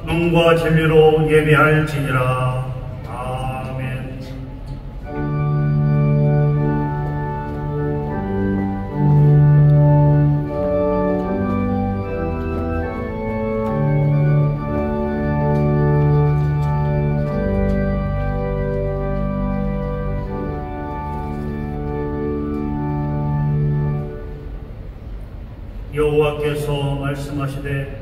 능과 진리로 예배할지니라. 아멘. 여호와께서 말씀하시되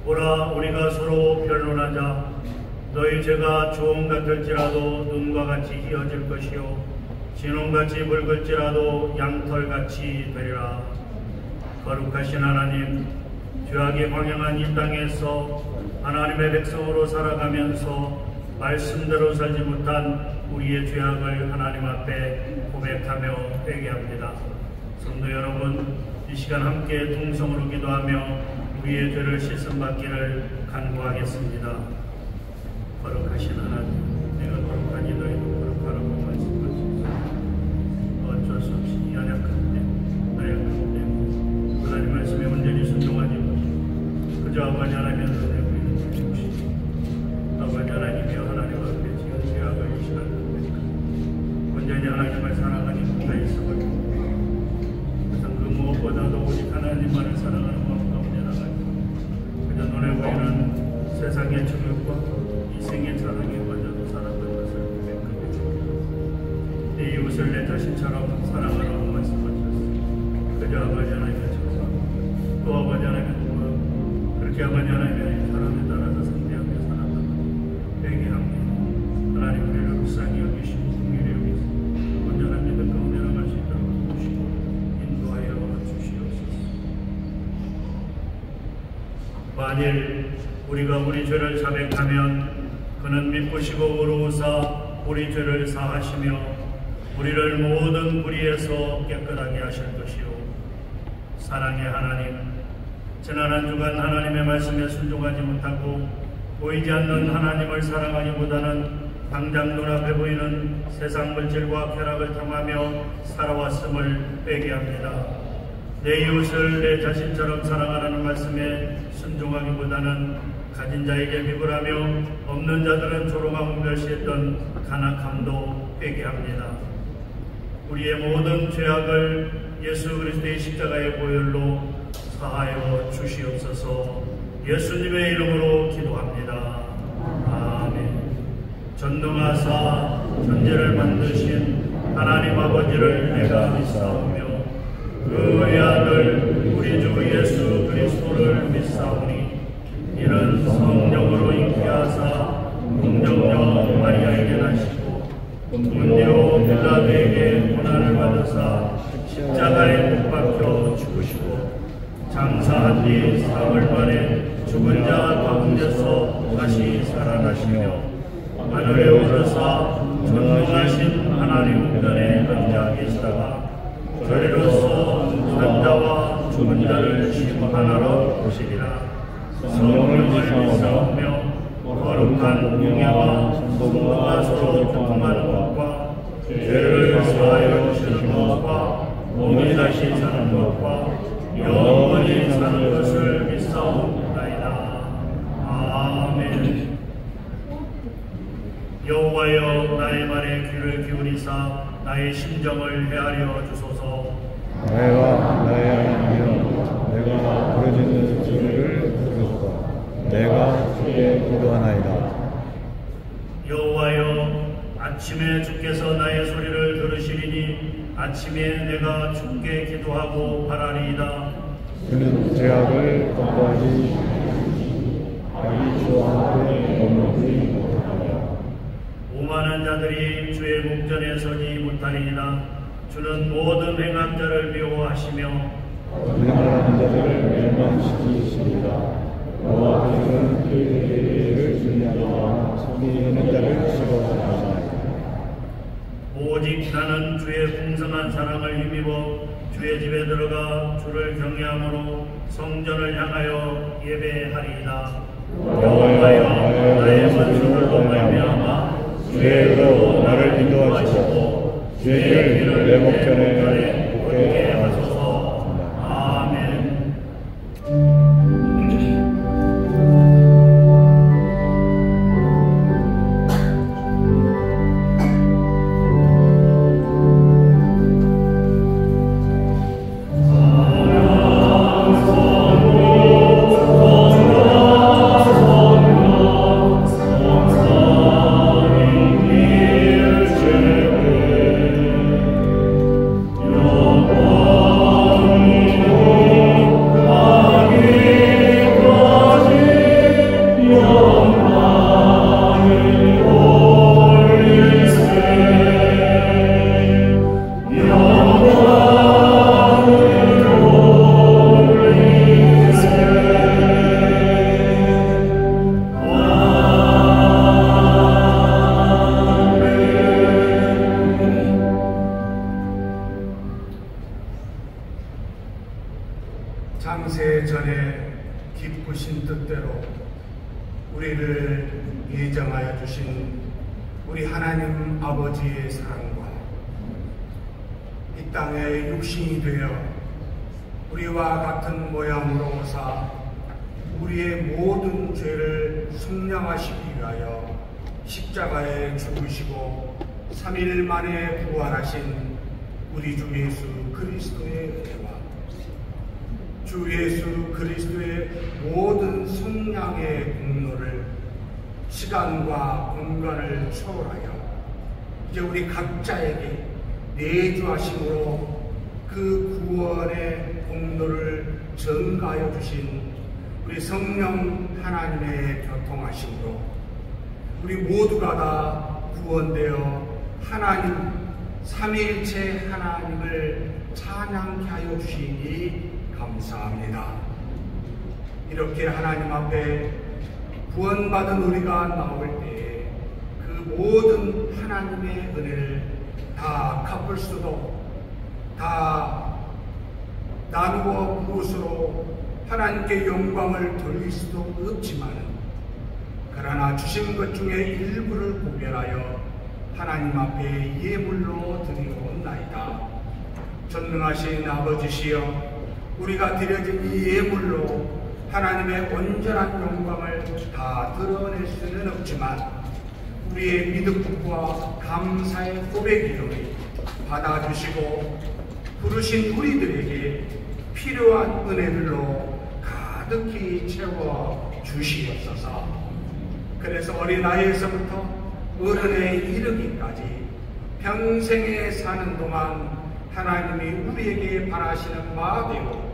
보라, 우리가 서로 변론하자. 너희 죄가 주홍 같을지라도 눈과 같이 희어질 것이요 진홍같이 붉을지라도 양털같이 되리라. 거룩하신 하나님, 죄악이 광영한 이 땅에서 하나님의 백성으로 살아가면서 말씀대로 살지 못한 우리의 죄악을 하나님 앞에 고백하며 회개합니다. 성도 여러분, 이 시간 함께 통성으로 기도하며 우리의 죄를 씻음받기를 간구하겠습니다. 거룩하신 하나님, 내가 거룩하니 너희도 거룩하라고 말씀하셨습니다. 어쩔 수 없이 연약한데 나약한데 하나님 말씀에 온전히 순종하지 못하고 그저 아버지 하나님의 은혜 보이는 주시옵시고 아버지 하나님이여 하나님 앞에 지은 죄악을 이 시간 고백하고 온전히 하나님을 사랑하니 못하여 있어버리고 그 무엇보다도 오직 하나님만을 사랑하는 마음 가운데 나가고 그저 눈에 보이는 세상의 정욕과 이생의 사랑에 빠져도 살았던 것을 고백하고 내 이웃을 내 자신처럼 사랑하라고 말씀하셨습니다. 그저 아버지 하나님의 천사 또 아버지 하나님의 도와 그렇게 아버지 하나님의 사람에 따라서 상대하며 살았다 회개합니다. 하나님 우리를 불쌍히 여기시고 긍휼히 여기시고 온전한 믿음 가운데 나갈 수 있도록 도우시고 인도하여 주시옵소서. 만일 우리가 우리 죄를 자백하면 그는 믿으시고 의로우사 우리 죄를 사하시며 우리를 모든 불의에서 깨끗하게 하실 것이요 사랑의 하나님, 지난 한 주간 하나님의 말씀에 순종하지 못하고 보이지 않는 하나님을 사랑하기보다는 당장 눈앞에 보이는 세상 물질과 쾌락을 탐하며 살아왔음을 회개합니다. 내 이웃을 내 자신처럼 사랑하라는 말씀에 순종하기보다는 가진 자에게 비굴하며 없는 자들은 조롱하고 멸시했던 간악함도 회개합니다. 우리의 모든 죄악을 예수 그리스도의 십자가의 보혈로 사하여 주시옵소서. 예수님의 이름으로 기도합니다. 아멘. 전능하사 천지를 만드신 하나님 아버지를 내가 믿사오며 그의 아들 우리 주 예수 그리스도를 믿사오니 이는 성령으로 잉태하사 동정녀 마리아에게 나시고 본디오 빌라도에게 고난을 받으사 십자가에 못 박혀 죽으시고 장사한 뒤 사흘 만에 죽은 자 가운데서 다시 살아나시며 하늘에 오르사 전능하신 하나님 우편에 앉아 계시다가 저리로서 산자와 죽은 자를 심판하러 오시리라. 성령을 믿사오며 거룩한 공예와 성도가 서로 교통하는 것과 죄를 사하여 주시는 것과 몸이 다시 사는 것과 영원히 사는 것을 믿사옵나이다. 아멘. 여호와여 나의 말에 귀를 기울이사 나의 심정을 헤아려 주소서. 내가 나의 하나님이여 내가 부르짖는 소리를 들으소서. 내가 주께 기도하나이다. 여호와여 아침에 주께서 나의 소리를 들으시리니 아침에 내가 주께 기도하고 바라리이다. 그는 죄악을 덮어하지 자기 주한테 머무르지 못하며 오만한 자들이 주의 목전에 서지 못하리이다. 주는 모든 행악자를 미워하시며 불행하는 자들을 멸망시키시리다. 여호와께서는 그들을 준비하거나 속이는 자를 싫어하시나이다. 오직 나는 주의 풍성한 사랑을 힘입어 주의 집에 들어가 주를 경외함으로 성전을 향하여 예배하리이다. 여호와여 나의 원수들로 말미암아 주의 의로 나를 인도하시고 주의 길을 내 목전에 굳게 하소서. 아멘. 우리를 예정하여 주신 우리 하나님 아버지의 사랑과 이 땅에 육신이 되어 우리와 같은 모양으로 오사 우리의 모든 죄를 속량하시기 위하여 십자가에 죽으시고 3일 만에 부활하신 우리 주 예수 그리스도의 은혜와 주 예수 그리스도의 모든 속량의 공로를 시간과 공간을 초월하여 이제 우리 각자에게 내주하심으로 그 구원의 공로를 전가하여 주신 우리 성령 하나님의 교통하심으로 우리 모두가 다 구원되어 하나님 삼위일체 하나님을 찬양케 하여 주시니 감사합니다. 이렇게 하나님 앞에 구원받은 우리가 나올 때에 그 모든 하나님의 은혜를 다 갚을 수도 다 나누어 무엇으로 하나님께 영광을 돌릴 수도 없지만 그러나 주신 것 중에 일부를 구별하여 하나님 앞에 예물로 드리옵나이다. 전능하신 아버지시여 우리가 드려진 이 예물로 하나님의 온전한 영광을 다 드러낼 수는 없지만 우리의 믿음과 감사의 고백이여 받아주시고 부르신 우리들에게 필요한 은혜들로 가득히 채워 주시옵소서. 그래서 어린아이에서부터 어른에 이르기까지 평생에 사는 동안 하나님이 우리에게 바라시는 바대로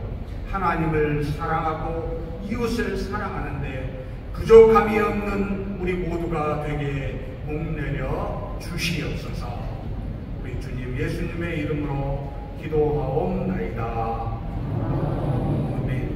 하나님을 사랑하고 이웃을 사랑하는데 부족함이 없는 우리 모두가 되게 목내려 주시옵소서. 우리 주님 예수님의 이름으로 기도하옵나이다. 아멘.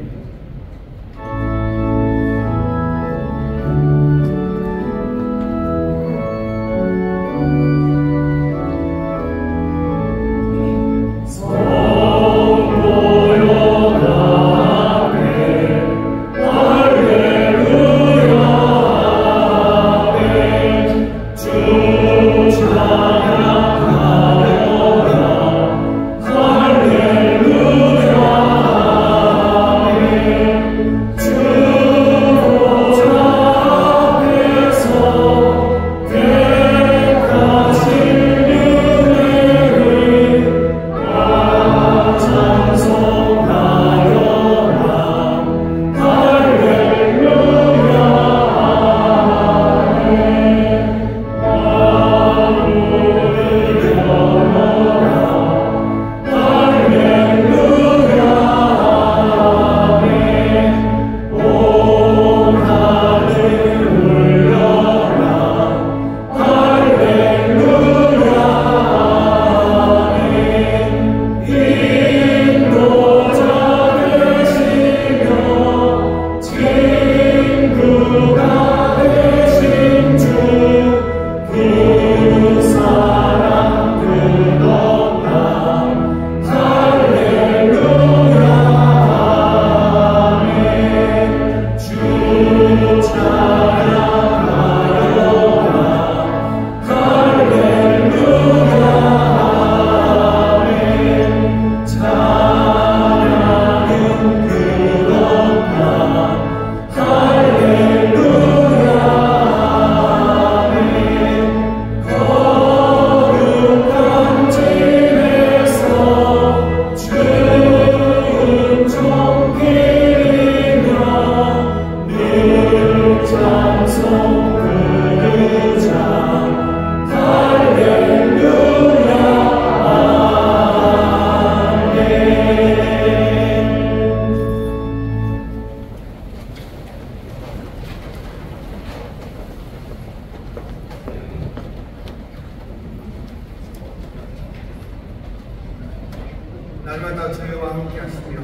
날마다 저희와 함께 하시며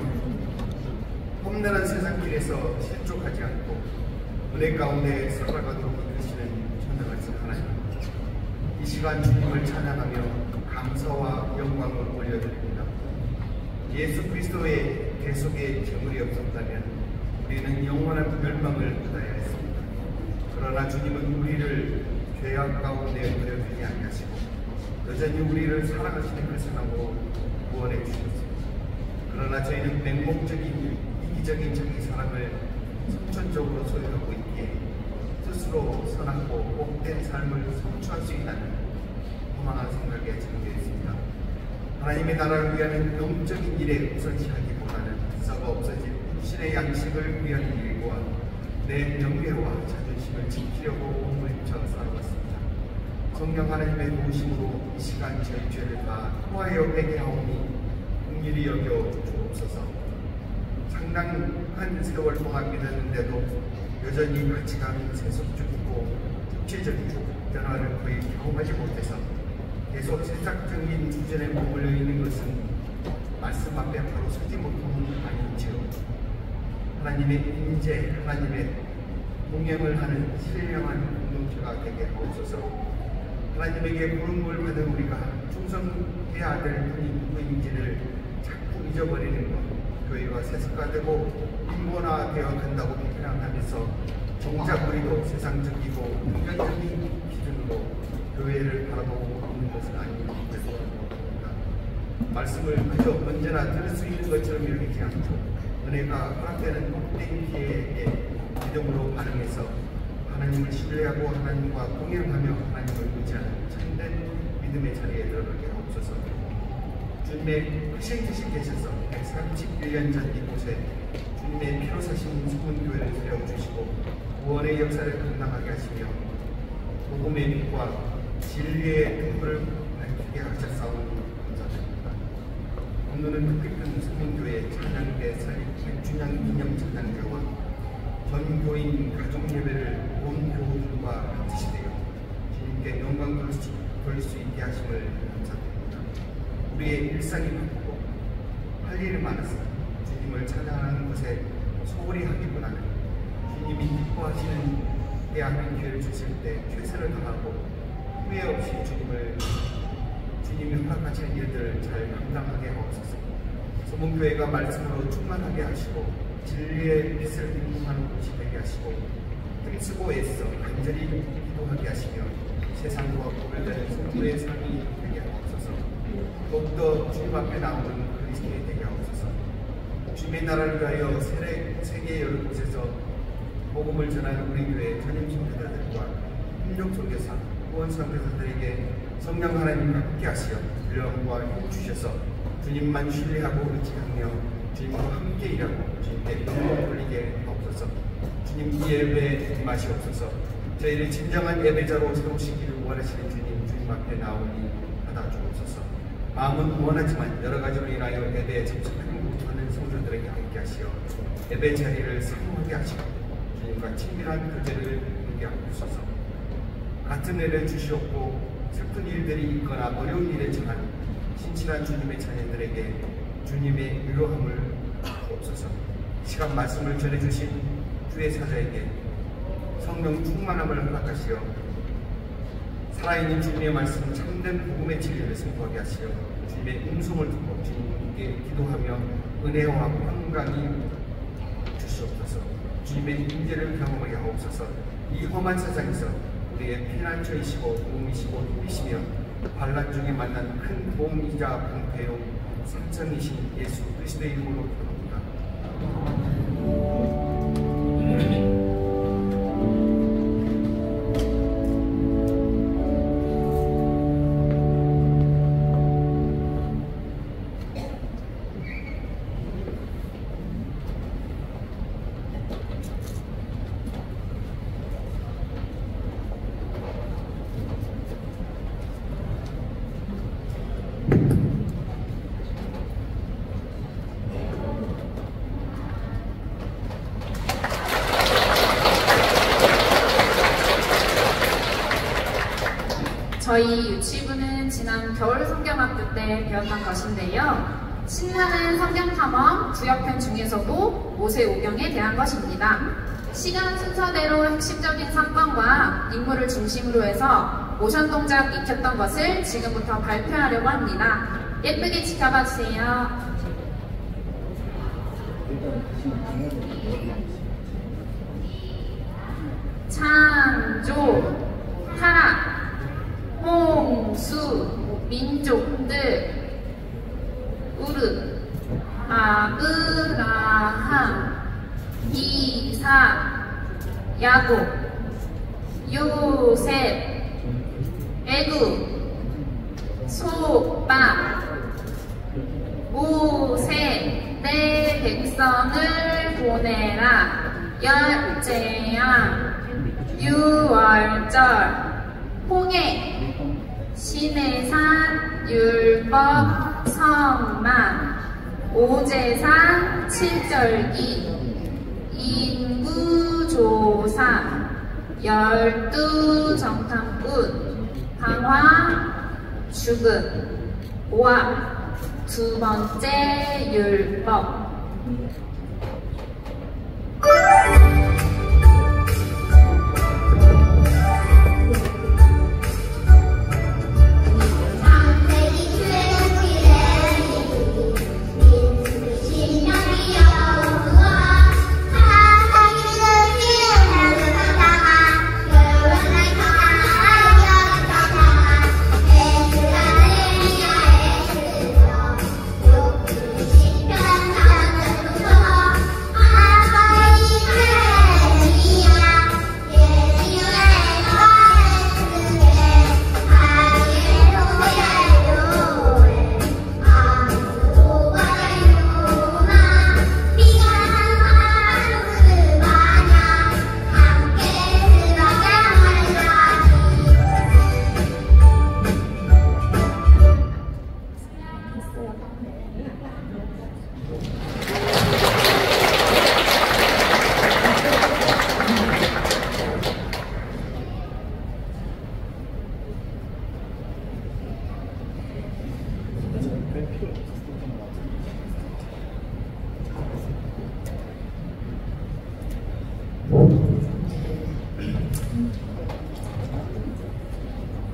험난한 세상길에서 실족하지 않고 은혜 가운데 살아가도록 이끄시는 전능하신 하나님, 이 시간 주님을 찬양하며 감사와 영광을 올려드립니다. 예수 그리스도의 대속의 제물이 없었다면 우리는 영원한 멸망을 받아야 했습니다. 그러나 주님은 우리를 죄악 가운데 버려두지 아니하시고 여전히 우리를 사랑하시는 그 사랑으로 구원해 주셨습니다. 그러나 저희는 맹목적인 이기적인 자기 사랑을 선천적으로 소유하고 있기에 스스로 선하고 복된 삶을 성취할 수 있다는 허망한 생각에 잠겨 있습니다. 하나님의 나라를 위하는 영적인 일에 우선시하기보다는 썩어 없어질 신의 양식을 위한 일과 내 명예와 자존심을 지키려고 몸을 입혀 살고 있습니다. 성령 하나님의 도우심으로 이 시간 저희 죄를 다 토하여 빼게 하오니 긍휼히 여겨 주옵소서. 상당한 세월 동안 믿었는데도 여전히 가치감이 세속적이고 육체적이고 변화를 거의 경험하지 못해서 계속 세상적인 주전에 머물러 있는 것은 말씀 앞에 바로 서지 못하는 아닌지요. 하나님의 인재, 하나님의 동행을 하는 신령한 공동체가 되게 하옵소서. 하나님에게 부름을 받은 우리가 충성해야 될 분이 누구인지를 자꾸 잊어버리는 것, 교회가 세습화되고 인본화되어 간다고 비판하면서 정작 우리도 세상적이고 인간적인 기준으로 교회를 바라보고 있는 것은 아닌가 생각합니다. 말씀을 그저 언제나 들을 수 있는 것처럼 여기지 않고 은혜가 허락되는 복된 기회에 믿음으로 반응해서 하나님을 신뢰하고 하나님과 동행하며 하나님을 의지하는 참된 믿음의 자리에 들어가게 하옵소서. 주님의 크신 뜻이 계셔서 131년 전 이곳에 주님의 피로 사신 소문교회를 세워주시고 구원의 역사를 감당하게 하시며 복음의 빛과 진리의 등불을 밝히게 하셨사오니 감사드립니다. 오늘은 뜻깊은 소문교회 찬양대 100주년 기념 찬양대와 전교인 가족 예배를 온 교우들과 같이 되어 주님께 영광 돌릴 수 있게 하심을 감사드립니다. 우리의 일상이 바쁘고 할 일이 많아서 주님을 찬양하는 것에 소홀히 하기보다는 주님이 기뻐하시는 대하는 기회를 주실 때 최선을 다하고 후회 없이 주님이 허락하시는 일들을 잘 감당하게 하옵소서. 소문교회가 말씀으로 충만하게 하시고 진리의 빛을 빛나는 곳이 되게 하시고 힘쓰고 애써 간절히 기도하게 하시며 세상과 구별되는 성도의 삶이 되게 하옵소서. 더욱더 주님 앞에 나오는 그리스도인이 되게 하옵소서. 주님의 나라를 위하여 세계 여러 곳에서 복음을 전하는 우리 교회 전임 선교사들과 협력 선교사, 후원 선교사들에게 성령 하나님 함께 하시어 위로와 힘 주셔서 주님만 신뢰하고 의지하며 주님과 함께 일하고 주님께 영광 돌리게 하옵소서. 주님 이 예배에 임하시옵소서. 저희를 진정한 예배자로 세우시기를 원하시는 주님 앞에 나오니 받아주옵소서. 마음은 원하지만 여러 가지로 인하여 예배에 참석하지 못하는 성도들에게 함께 하시어 예배 자리를 사용하게 하시고 주님과 친밀한 교제를 누리게 하옵소서. 같은 애를 주시옵고 슬픈 일들이 있거나 어려운 일에 처한 신실한 주님의 자녀들에게 주님의 위로함을 주옵소서. 시간 말씀을 전해주신 주의 사자에게 성령 충만함을 허락하시어 살아있는 주님의 말씀 참된 복음의 진리를 선포하게 하시어 주님의 음성을 듣고 주님께 기도하며 은혜와 평강이 주시옵소서. 주님의 임재를 경험하게 하옵소서. 이 험한 세상에서 우리의 피난처이시고 도움이시고 힘이시며 환난 중에 만난 큰 도움이자 방패요 상천이신 예수 그리스도의 이름으로 기도합니다. 저희 유치부는 지난 겨울 성경학교 때 배웠던 것인데요. 신나는 성경 탐험 구역편 중에서도 모세오경에 대한 것입니다. 시간 순서대로 핵심적인 사건과 인물을 중심으로 해서 모션 동작 익혔던 것을 지금부터 발표하려고 합니다. 예쁘게 지켜봐 주세요. 찬 왕조, 타락, 홍수, 민족들, 우르, 아브라함, 이삭, 야곱, 요셉, 애굽, 소박, 모세, 내 백성을 보내라. 열재앙, 유월절, 홍해, 시내산, 율법, 성만, 오제산, 칠절기, 인구조사, 12정탐꾼, 방황, 죽음, 오합, 두 번째 율법.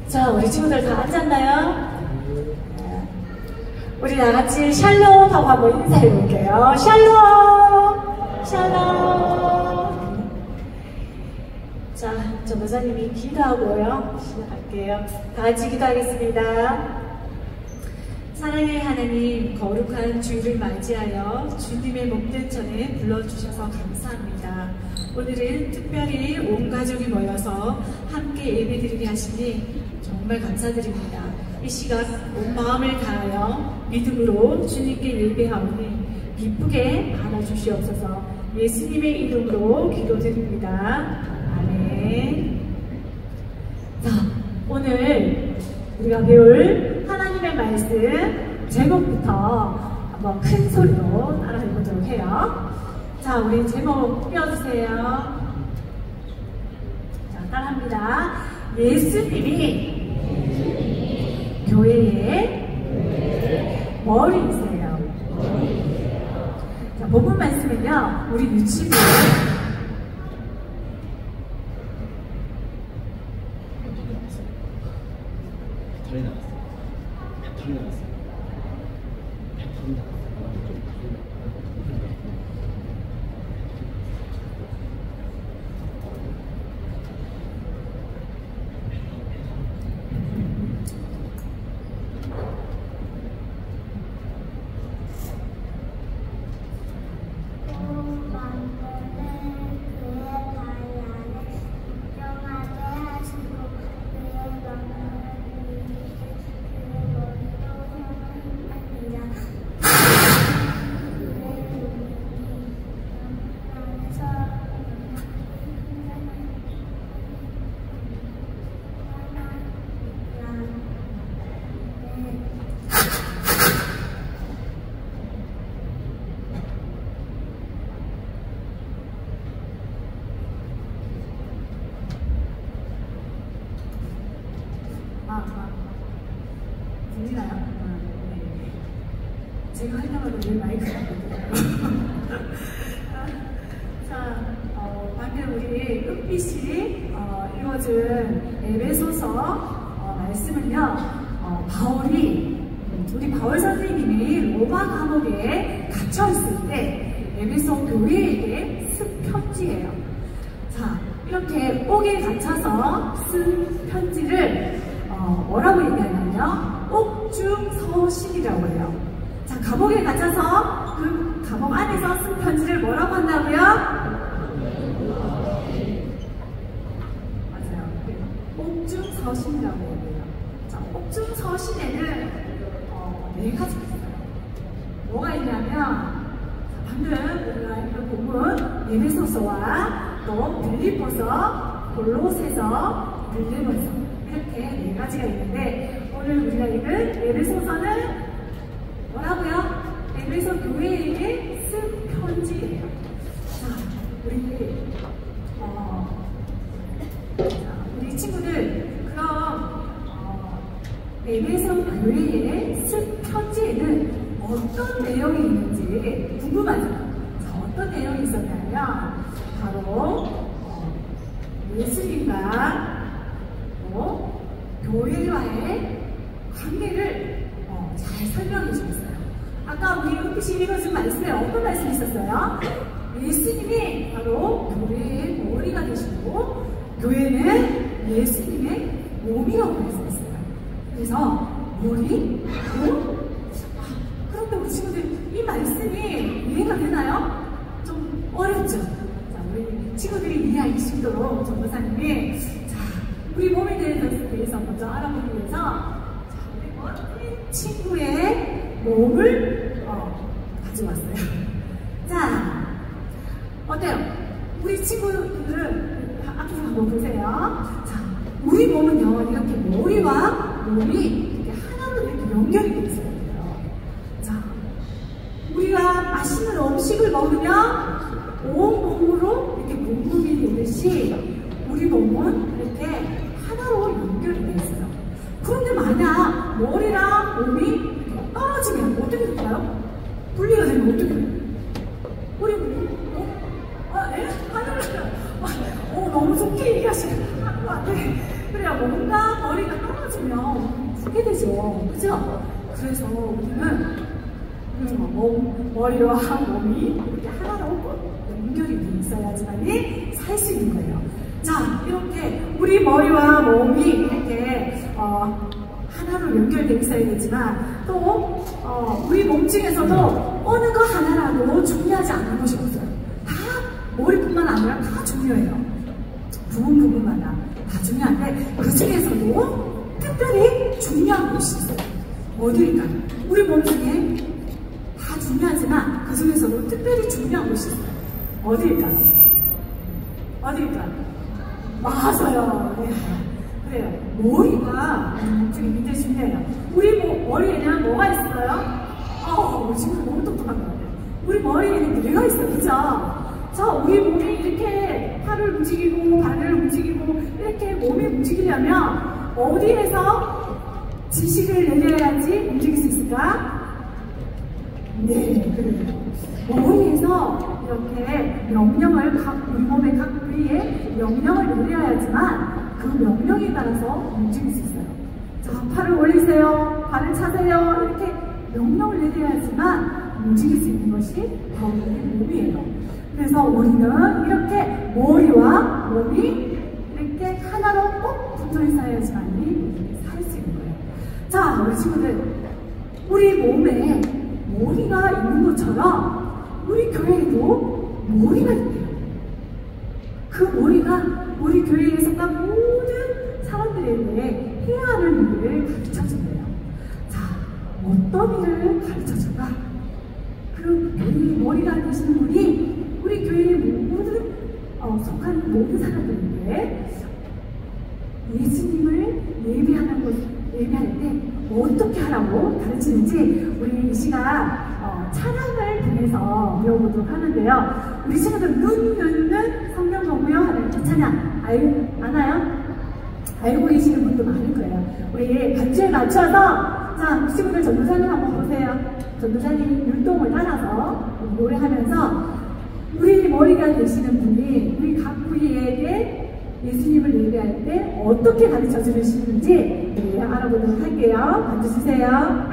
자, 우리 친구들 다 앉았나요? 우리 다 같이 샬롬 하고 한번 인사해 볼게요. 샬롬! 샬롬! 자, 전도사님이 기도하고요. 시작할게요. 다 같이 기도하겠습니다. 사랑의 하나님, 거룩한 주일을 맞이하여 주님의 몸된 전에 불러주셔서 감사합니다. 오늘은 특별히 온 가족이 모여서 함께 예배드리게 하시니 정말 감사드립니다. 이 시간 온 마음을 다하여 믿음으로 주님께 예배하오니 기쁘게 받아주시옵소서. 예수님의 이름으로 기도드립니다. 아멘. 자, 오늘 우리가 배울 하나님의 말씀 제목부터 한번 큰 소리로 따라해보도록 해요. 자, 우리 제목 띄워주세요. 자, 따라합니다. 예수님이 교회의 머리이세요. 자, 본문 말씀은요, 우리 유치부 들리나요? 네. 제가 할 때마다 왜 마이크가 안 되나요? 자, 방금 우리 은빛이 읽어준 에베소서 말씀은요, 바울이 우리 바울 선생님이 로마 감옥에 갇혀 있을 때 에베소 교회에게 쓴 편지예요. 자, 이렇게 옥에 갇혀서 쓴 편지를 뭐라고 얘기하냐면요, 옥중서신이라고 해요. 자, 감옥에 갇혀서 그 감옥 안에서 쓴 편지를 뭐라고 한다고요? 맞아요. 옥중서신이라고 해요. 자, 옥중서신에는 네 가지가 있어요. 뭐가 있냐면, 방금 우리가 이걸 보면 에베소서와 또 빌립보서, 골로새서, 빌레몬서 이렇게 네 가지가 있는데, 오늘 우리가 읽은 에베소서는 뭐라고요? 에베소 교회에게 쓴 편지예요. 자, 우리 친구들, 그럼 에베소 교회에 쓴 편지에는 어떤 내용이 있는지 궁금하죠? 자, 어떤 내용이 있었냐면 바로 예수님과 교회와의 관계를 잘 설명해 주셨어요. 아까 우리 은빛이 읽어준 말씀에 어떤 말씀이 있었어요? 예수님이 바로 교회의 머리가 되시고 교회는 예수님의 몸이라고 말씀했어요. 그래서 머리, 몸. 그런데 우리 친구들 이 말씀이 이해가 되나요? 좀 어렵죠? 자, 우리 친구들이 이해하기 쉽도록 전도사님이 자, 우리 몸에 대해서 먼저 알아보기 위해서 자, 우리 멋진 친구의 몸을 가져왔어요. 자, 어때요? 우리 친구들은 앞으로 한번 보세요. 자, 우리 몸은요, 이렇게 머리와 몸이 이렇게 하나로 이렇게 연결이 되어 있어요. 자, 우리가 맛있는 음식을 먹으면 온 몸으로 이렇게 공급이 되듯이 우리 몸은 이렇게 하나로 연결이 되어 있어요. 그런데 만약 머리랑 몸이 떨어지면 어떻게 될까요? 분리가 되면 어떻게 돼요? 우리 너무 좋게 얘기하시는 것 같아. 그래야 뭔가 머리가 떨어지면 죽게 되죠. 그죠? 그래서 우리는 머리와 몸이 이렇게 하나로 꼭 연결이 돼 있어야지만이 살 수 있는 거예요. 자, 이렇게 우리 머리와 몸이 이렇게 하나로 연결되어 있어야 되지만 또 우리 몸 중에서도 어느 거 하나라도 중요하지 않은 것이 없어요. 다 머리뿐만 아니라 다 중요해요. 부분마다 다 중요한데 그 중에서도 특별히 중요한 곳이 있어요. 어디일까요? 우리 몸 중에 다 중요하지만 그 중에서도 특별히 중요한 곳이 있어요. 어디일까요? 어디일까요? 맞아요. 네. 그래요. 머리가 되게 굉장히 중요해요. 우리 머리에는 뭐가 있어요? 우리 친구 너무 똑똑한 것 같아요. 우리 머리에는 뇌가 있어요. 그죠? 자, 우리 몸이 이렇게 팔을 움직이고 발을 움직이고 이렇게 몸이 움직이려면 어디에서 지시를 내려야지 움직일 수 있을까? 네, 그래요. 머리에서 이렇게 명령을 우리 몸의 각 부위에 명령을 내려야지만 그 명령에 따라서 움직일 수 있어요. 자, 팔을 올리세요. 발을 차세요. 이렇게 명령을 내려야지만 움직일 수 있는 것이 바로 우리 몸이에요. 그래서 우리는 이렇게 머리와 몸이 이렇게 하나로 꼭 붙어 있어야지만이 살 수 있는 거예요. 자, 우리 친구들, 우리 몸에 머리가 있는 것처럼 우리 교회에도 머리가 있대요. 그 머리가 우리 교회에 속한 모든 사람들에게 해야 하는 일을 가르쳐준대요. 자, 어떤 일을 가르쳐줄까? 그 교회의 머리가 되시는 분이 우리 교회의 모든 속한 모든 사람들에게 예수님을 예배할 때 어떻게 하라고 가르치는지 우리 이 시간 찬양을 통해서 배워보도록 하는데요. 우리 친구들 눈 눈는 성경 공부요 하는 그 찬양 아나요? 알고 계시는 분도 많을 거예요. 우리 반주에 맞춰서 자, 친구들 전도사님 한번 보세요. 전도사님 율동을 따라서 노래하면서 우리 머리가 되시는 분이 우리 각 부위에게 예수님을 예배할 때 어떻게 가르쳐 주시는지 우리 알아보도록 할게요. 봐주세요.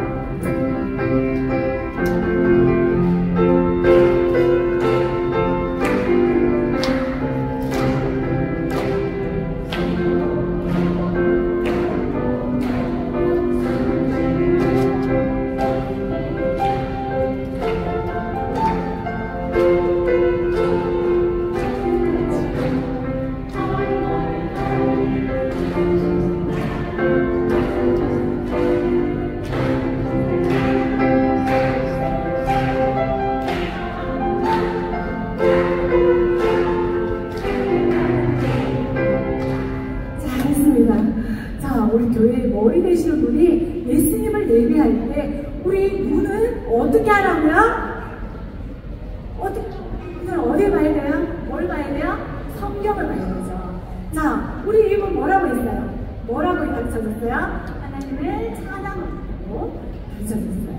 우리 교회의 머리 되시는 분이 예수님을 예배할 때 우리 눈은 어떻게 하라고요? 어디 봐야 돼요? 뭘 봐야 돼요? 성경을 봐야 되죠. 자, 우리 이분 뭐라고 했어요? 뭐라고 가르쳐줬어요? 하나님을 찬양하고 가르쳐줬어요.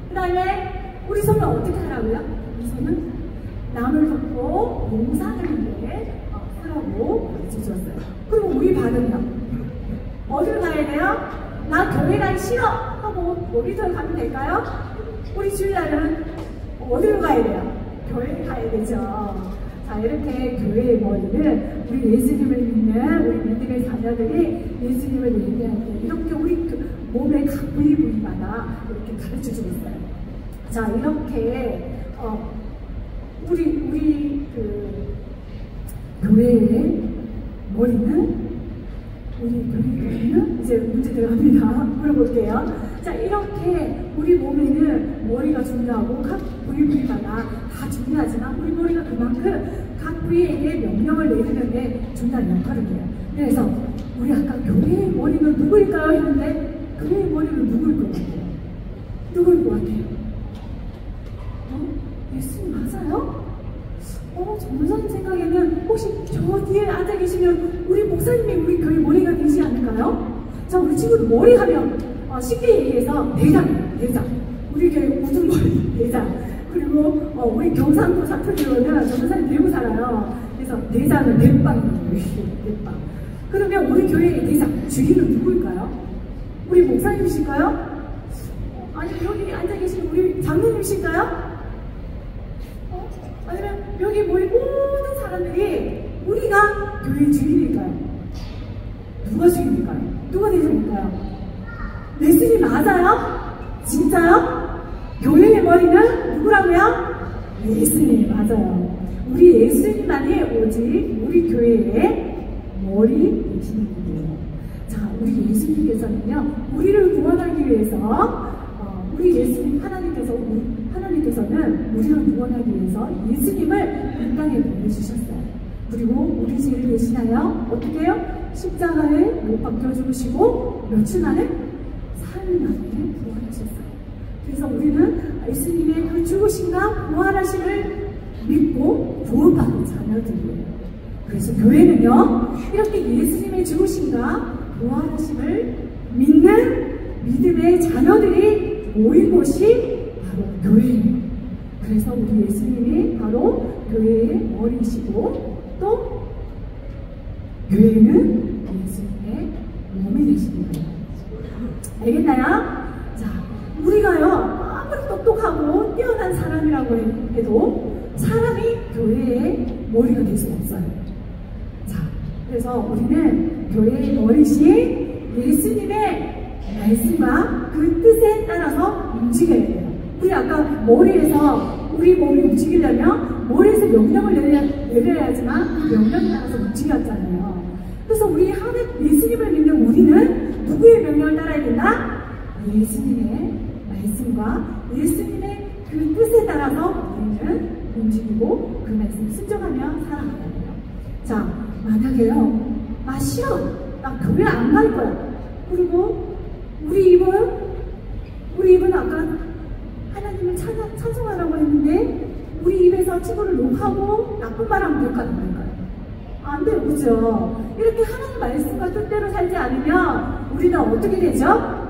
그 다음에 우리 손은 어떻게 하라고요? 우리 손은 남을 돕고 봉사하는데 하라고 가르쳐줬어요. 그리고 우리 발은요? 어디로 가야 돼요? 나 교회 가기 싫어! 하고 어디서 가면 될까요? 우리 주일날은 어디로 가야 돼요? 교회 가야 되죠. 자, 이렇게 교회의 머리는 우리 예수님을 믿는 우리 믿음의 자녀들이 예수님을 예배할 때 이렇게 우리 몸의 각 부위마다 이렇게 가르쳐주고 있어요. 자, 이렇게 우리 교회의 머리는 이제 문제 들어갑니다. 물어볼게요. 자, 이렇게 우리 몸에는 머리가 중요하고 각 부위마다 다 중요하지만 우리 머리가 그만큼 각 부위에게 명령을 내리는데 중요한 역할을 해요. 그래서 우리 아까 교회의 머리는 누구일까요? 했는데 교회의 머리는 누구일 것 같아요? 누구일 것 같아요? 예수님 맞아요? 전도사님 생각에는 혹시 저 뒤에 앉아 계시면 우리 목사님이 우리 교회 머리가 되지 않을까요? 자, 우리 친구들 머리 하면 쉽게 얘기해서 대장이에요. 대장. 우리 교회 우두머리 대장. 그리고 우리 경상도 사투리로는 전도사님 대구 살아요. 그래서 대장은 대빵이에요. 대빵. 그러면 우리 교회의 대장 주인은 누구일까요? 우리 목사님이실까요? 아니 여기 앉아 계신 우리 장로님이실까요? 아니면 여기 모인 모든 사람들이 우리가 교회의 주인일까요? 누가 주인일까요? 누가 대장일까요? 예수님 맞아요? 진짜요? 교회의 머리는 누구라고요? 예수님 맞아요. 우리 예수님만이 오직 우리 교회의 머리 되시는 분이에요. 자, 우리 예수님께서는요, 우리를 구원하기 위해서 우리 예수님 하나님께서는 우리를 구원하기 위해서 예수님을 이 땅에 보내주셨어요. 그리고 우리 죄를 대신하여 어떻게 해요? 십자가에 못 박혀 죽으시고 며칠 만에 사흘 만에 부활하셨어요. 그래서 우리는 예수님의 그 죽으심과 부활하심을 믿고 구원받은 자녀들이에요. 그래서 교회는요, 이렇게 예수님의 죽으심과 부활하심을 믿는 믿음의 자녀들이 모인 곳이 바로 교회예요. 그래서 우리 예수님이 바로 교회의 머리이시고 또 교회는 예수님의 몸이 되시는 거예요. 알겠나요? 자, 우리가요 아무리 똑똑하고 뛰어난 사람이라고 해도 사람이 교회의 머리가 될 수 없어요. 자, 그래서 우리는 교회의 머리신 예수님의 말씀과 그 뜻에 따라서 움직여야 돼요. 우리 아까 머리에서 우리 몸이 움직이려면 머리에서 명령을 내려야지만 그 명령에 따라서 움직였잖아요. 그래서 우리 예수님을 믿는 우리는 누구의 명령을 따라야 된다? 예수님의 말씀과 예수님의 그 뜻에 따라서 우리는 움직이고 그 말씀 순종하며 살아가야 돼요. 자, 만약에요, 싫어, 나 교회 안 갈 거야. 그리고 우리 입은 아까 하나님을 찬송하라고 했는데 우리 입에서 친구를 욕하고 나쁜 말 하면 될까 안 될까요? 안 돼요, 그죠? 이렇게 하나님 말씀과 뜻대로 살지 않으면 우리는 어떻게 되죠?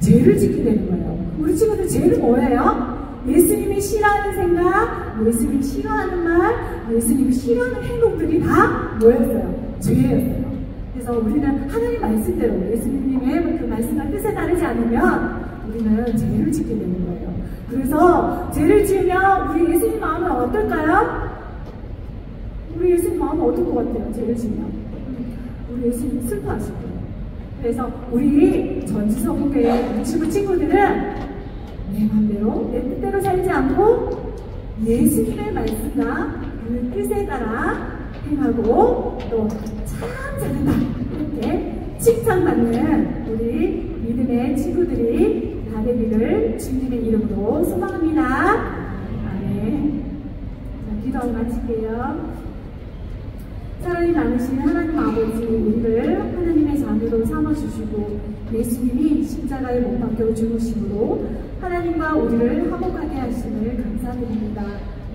죄를 짓게 되는 거예요. 우리 친구들 죄는 뭐예요? 예수님이 싫어하는 생각, 예수님이 싫어하는 말, 예수님이 싫어하는 행동들이 다 뭐였어요? 죄였어요. 그래서 우리는 하나님 말씀대로 예수님의 그 말씀과 뜻에 따르지 않으면 우리는 죄를 짓게 되는 거예요. 그래서 죄를 지으면 우리 예수님 마음은 어떨까요? 우리 예수님 마음은 어떨 것 같아요? 죄를 지으면 우리 예수님 슬퍼하실 거예요. 그래서 우리 전지서국의 유치부 친구들은 내 맘대로 내 뜻대로 살지 않고 예수님의 말씀과 그 뜻에 따라 행하고 또 참 잘한다 이렇게 칭찬받는 우리 믿음의 친구들이 다 되기를 주님의 이름으로 소망합니다. 아멘. 자, 기도 마칠게요. 사랑이 많으신 하나님 아버지, 우리를 하나님의 자녀로 삼아주시고 예수님이 십자가에 못 박혀 죽으심으로 하나님과 우리를 화목하게 하심을 감사드립니다.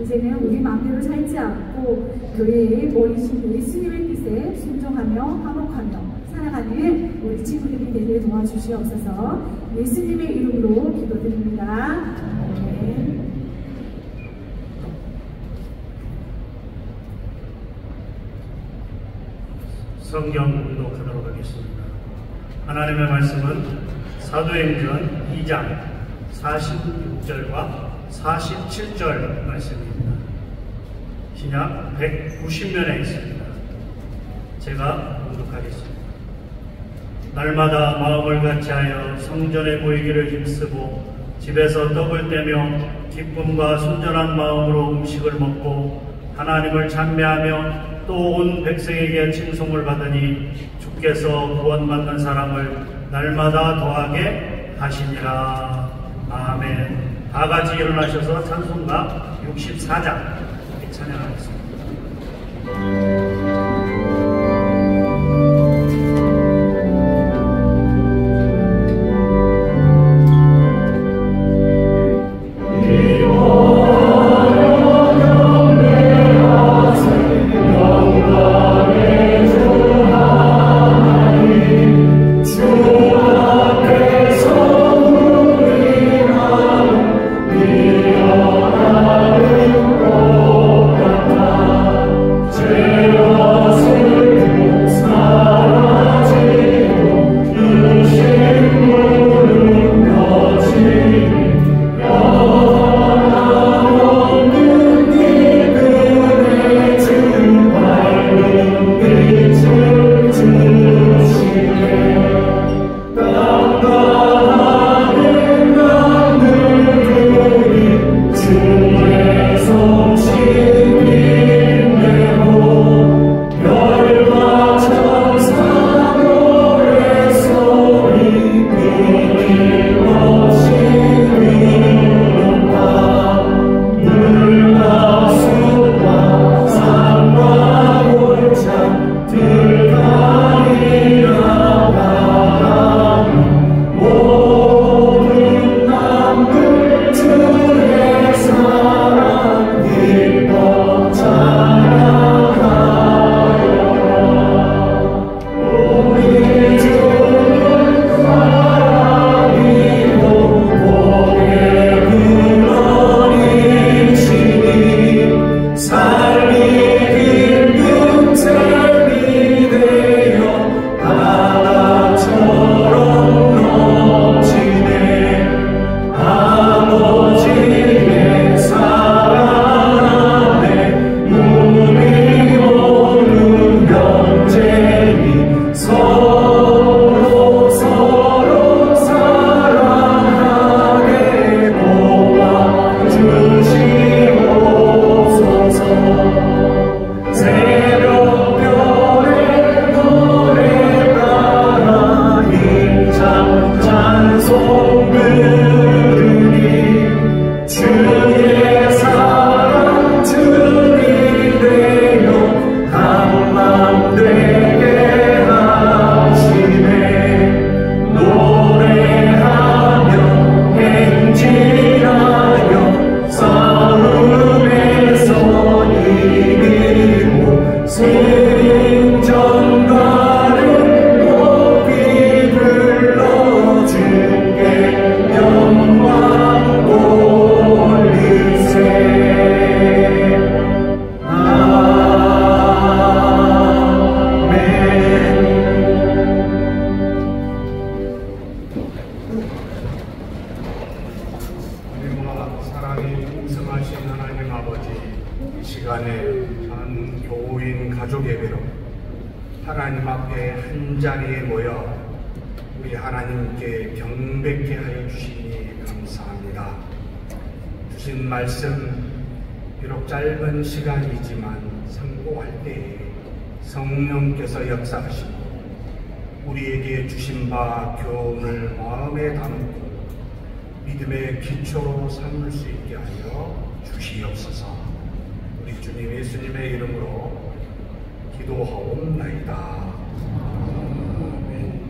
이제는 우리 마음대로 살지 않고 교회의 머리신 예수님의 뜻에 순종하며 화목하며 살아가는 우리 친구들이 되게 도와주시옵소서. 예수님의 이름으로 기도드립니다. 아멘. 성경 교독하도록 하겠습니다. 하나님의 말씀은 사도행전 2장 46절과 47절 말씀입니다. 신약 190면에 있습니다. 제가 봉독하겠습니다. 날마다 마음을 같이하여 성전에 모이기를 힘쓰고 집에서 떡을 떼며 기쁨과 순전한 마음으로 음식을 먹고 하나님을 찬미하며 또 온 백성에게 칭송을 받으니 주께서 구원받는 사람을 날마다 더하게 하시니라. 아멘. 다 같이 일어나셔서 찬송가 64장 찬양하겠습니다. 하나님 앞에 한자리에 모여 우리 하나님께 경배케 하여 주시니 감사합니다. 주신 말씀 비록 짧은 시간이지만 상고할 때에 성령께서 역사하시고 우리에게 주신 바 교훈을 마음에 담고 믿음의 기초로 삼을 수 있게 하여 주시옵소서. 우리 주님 예수님의 이름으로 기도하옵나이다. 아멘.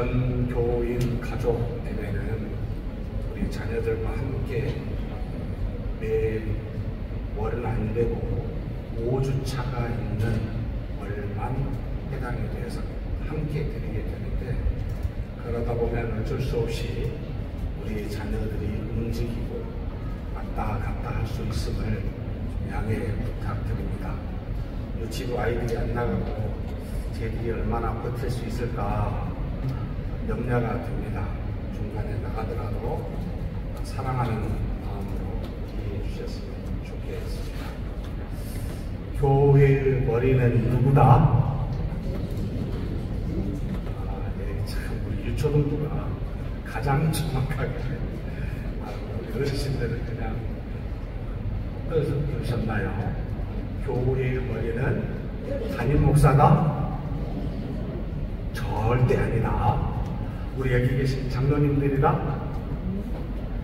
전교인 가족 예배는 우리 자녀들과 함께 매월은 안 되고 5주차가 있는 월만 해당이 돼서 함께 드리게 되는데, 그러다 보면 어쩔 수 없이 우리 자녀들이 움직이고 왔다 갔다 할 수 있음을 양해 부탁드립니다. 유치부 아이들이 안 나가고 제들이 얼마나 버틸 수 있을까 염려가 됩니다. 중간에 나가더라도 사랑하는 마음으로 이해해 주셨으면 좋겠습니다. 교회의 머리는 누구다? 네, 참 우리 유초동부가 가장 정확하게 우리 어르신들은 그냥 들으셨나요? 교회의 머리는 담임 목사다? 절대 아니다. 우리 여기 계신 장로님들이다?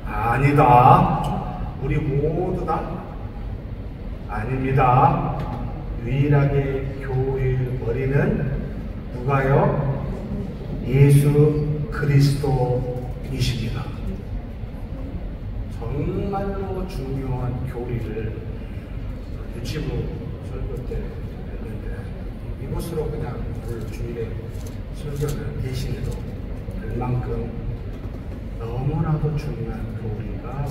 아니다. 우리 모두 다? 아닙니다. 유일하게 교회의 머리는 누가요? 예수 그리스도이십니다. 정말로 중요한 교리를 유치부 설교 때 했는데, 이곳으로 그냥 오늘 주일에 설교는 대신해도 될 만큼 너무나도 중요한 교리가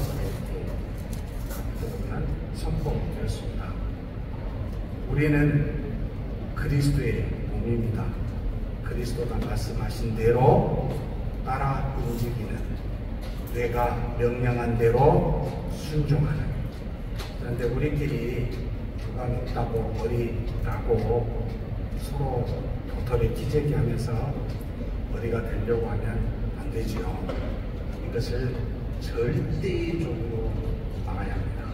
보면 선포되었습니다. 우리는 그리스도의 몸입니다. 그리스도가 말씀하신 대로 따라 움직이는, 내가 명령한 대로 순종하는. 그런데 우리끼리 누가 높다고 머리라고 서로 도토리 기재기 하면서 머리가 되려고 하면 안 되지요. 이것을 절대적으로 막아야 합니다.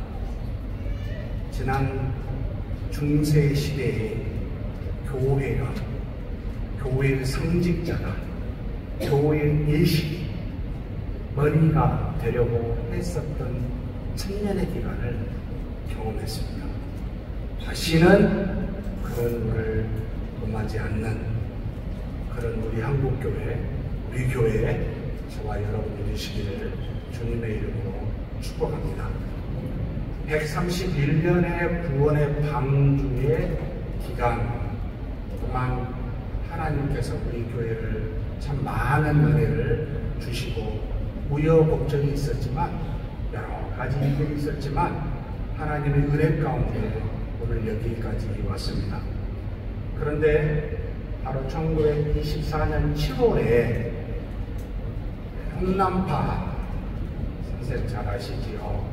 지난 중세 시대에 교회가, 교회의 성직자가, 교회의 예식이 머리가 되려고 했었던 천년의 기간을 경험했습니다. 다시는 그런 일을 범하지 않는 그런 우리 한국교회, 우리 교회에 저와 여러분이 되시기를 주님의 이름으로 축복합니다. 131년의 구원의 방주의 기간 동안 하나님께서 우리 교회를 참 많은 은혜를 주시고, 우여곡절이 있었지만, 여러 가지 일들이 있었지만 하나님의 은혜 가운데 오늘 여기까지 왔습니다. 그런데 바로 1924년 7월에 홍남파 선생 잘 아시지요?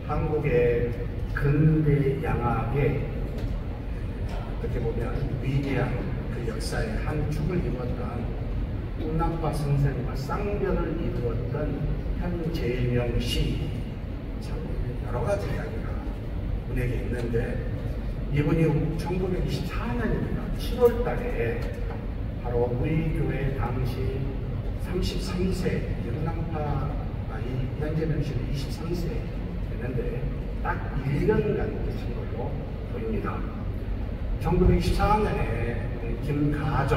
한국의 근대 양악에 어떻게 보면 위대한 그 역사의 한 축을 이뤘던 홍남파 선생과 쌍벽을 이루었던 현재명 씨, 참 여러 가지 이야기가 분에게 있는데, 이분이 1924년입니다. 7월 달에 바로 우리 교회 당시 33세, 홍남파 현재명 씨는 23세 됐는데 딱 1년간 계신 걸로 보입니다. 1924년에 김가전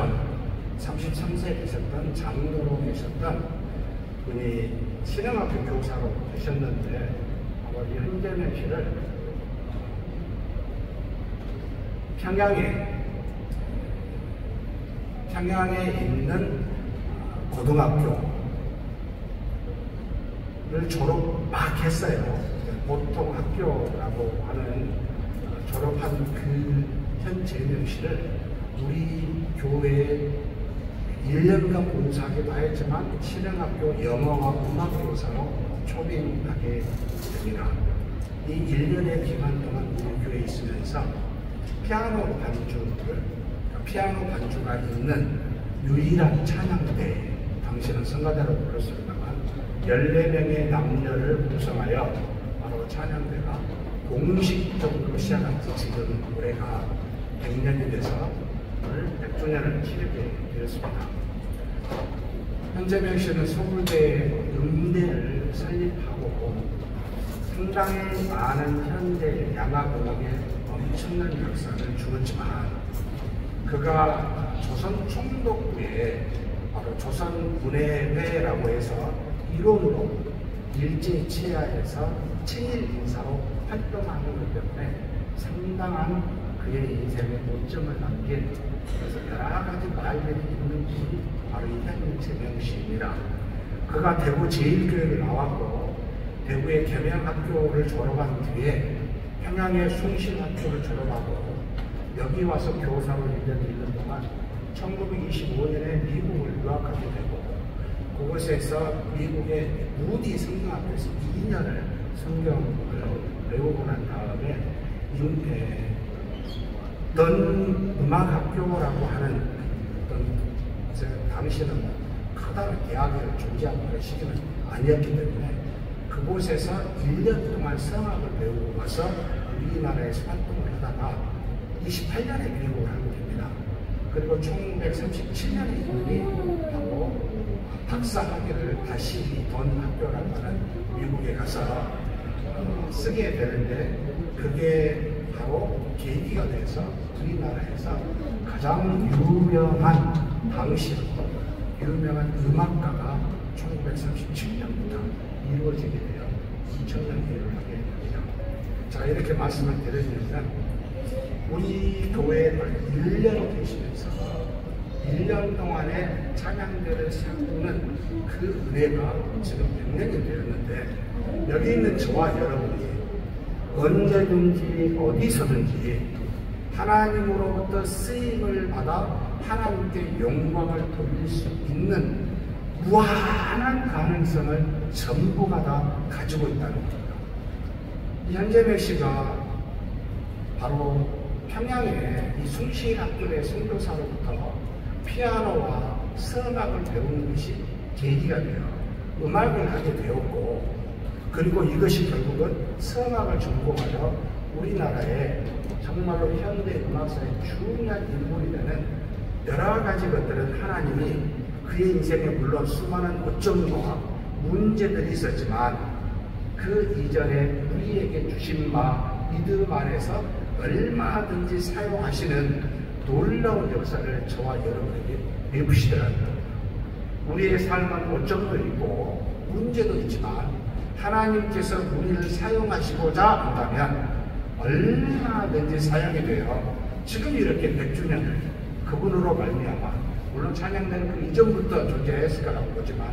33세에 계셨던 장로로 계셨던 분이 신흥학교 교사로 되셨는데, 아마 이 현재명 씨를 평양에 있는 고등학교를 졸업 막 했어요. 보통 학교라고 하는 졸업한 그 현재명 씨를 우리 교회에 1년간 봉사하기도 했지만 신흥학교 영어와 음악 교사로 초빙하게 됩니다. 이 1년의 기간 동안 우리 교회에 있으면서 피아노 반주가 있는 유일한 찬양대, 당시는 성가대로 불렀습니다만 14명의 남녀를 구성하여 바로 찬양대가 공식적으로 시작한 지 지금 올해가 100년이 돼서 오늘 100주년을 치르게 되었습니다. 현재명 씨는 서울대 음대를 설립하고 상당히 많은 현대 양악음악에 엄청난 역사를 주었지만, 그가 조선 총독부에 바로 조선문예회라고 해서 이론으로 일제치하에서 친일 인사로 활동하는 것 때문에 상당한 그의 인생에 오점을 남긴, 그래서 여러 가지 말들이 있는 분이 바로 이 현재명 씨입니다. 그가 대구 제1교회를 나왔고 대구의 계명학교를 졸업한 뒤에 평양의 숭실학교를 졸업하고 여기 와서 교사로 1년 1년 동안 1925년에 미국을 유학하게 되고 그곳에서 미국의 무디 성경학교에서 2년을 성경을 배우고 난 다음에 던 음악학교라고 하는 당시는 커다란 대학을 존재하고 그런 시기는 아니었기 때문에 그곳에서 1년 동안 성악을 배우고 와서 우리나라에서 활동을 하다가 28년에 미국을 하게 됩니다. 그리고 1937년에 이분이 하고 박사학위를 다시 던 학교라고 하는 미국에 가서 쓰게 되는데 그게 바로 계기가 돼서 우리나라에서 가장 유명한 당시 유명한 음악가가 1937년부터 이루어지게 되어 2000년 일을 하게 됩니다. 자, 이렇게 말씀을 드리면 우리 교회에 1년 계시면서 1년 동안의 찬양대를 세우는 그 은혜가 지금 100년이 되었는데 여기 있는 저와 여러분이 언제든지 어디서든지 하나님으로부터 쓰임을 받아 하나님께 영광을 돌릴 수 있는 무한한 가능성을 전부가 다 가지고 있다는 겁니다. 현재명 씨가 바로 평양의 이 숭실학교의 선교사로부터 피아노와 성악을 배우는 것이 계기가 되어 음악을 하게 되었고, 그리고 이것이 결국은 성악을 전공하여 우리나라의 정말로 현대 음악사의 중요한 인물이 되는 여러 가지 것들은 하나님이 그의 인생에 물론 수많은 어점과 문제들이 있었지만 그 이전에 우리에게 주신 바 믿음 안에서 얼마든지 사용하시는 놀라운 역사를 저와 여러분에게 베푸시더라고요. 우리의 삶은 어점도 있고 문제도 있지만 하나님께서 우리를 사용하시고자 한다면 얼마든지 사용이 되어 지금 이렇게 100주년을 그분으로 말미암아, 물론 찬양대는 그 이전부터 존재했을 거라고 보지만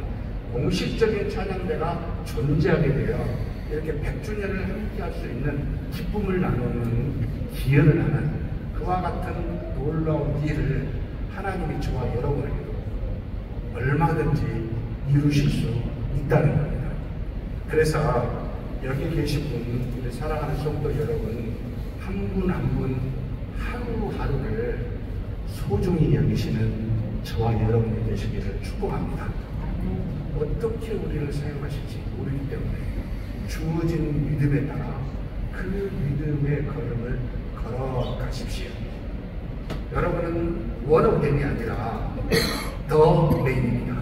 공식적인 찬양대가 존재하게 되어 이렇게 100주년을 함께 할 수 있는 기쁨을 나누는 기여를 하는 그와 같은 놀라운 일을 하나님이 저와 여러분에게도 얼마든지 이루실 수 있다는 겁니다. 그래서 여기 계신 분, 우리 사랑하는 성도 여러분, 한 분 한 분 하루하루를 소중히 여기시는 저와 여러분이 되시기를 축복합니다. 어떻게 우리를 사용하실지 모르기 때문에 주어진 믿음에 따라 그 믿음의 걸음을 걸어가십시오. 여러분은 원어den이 아니라 더 메인입니다.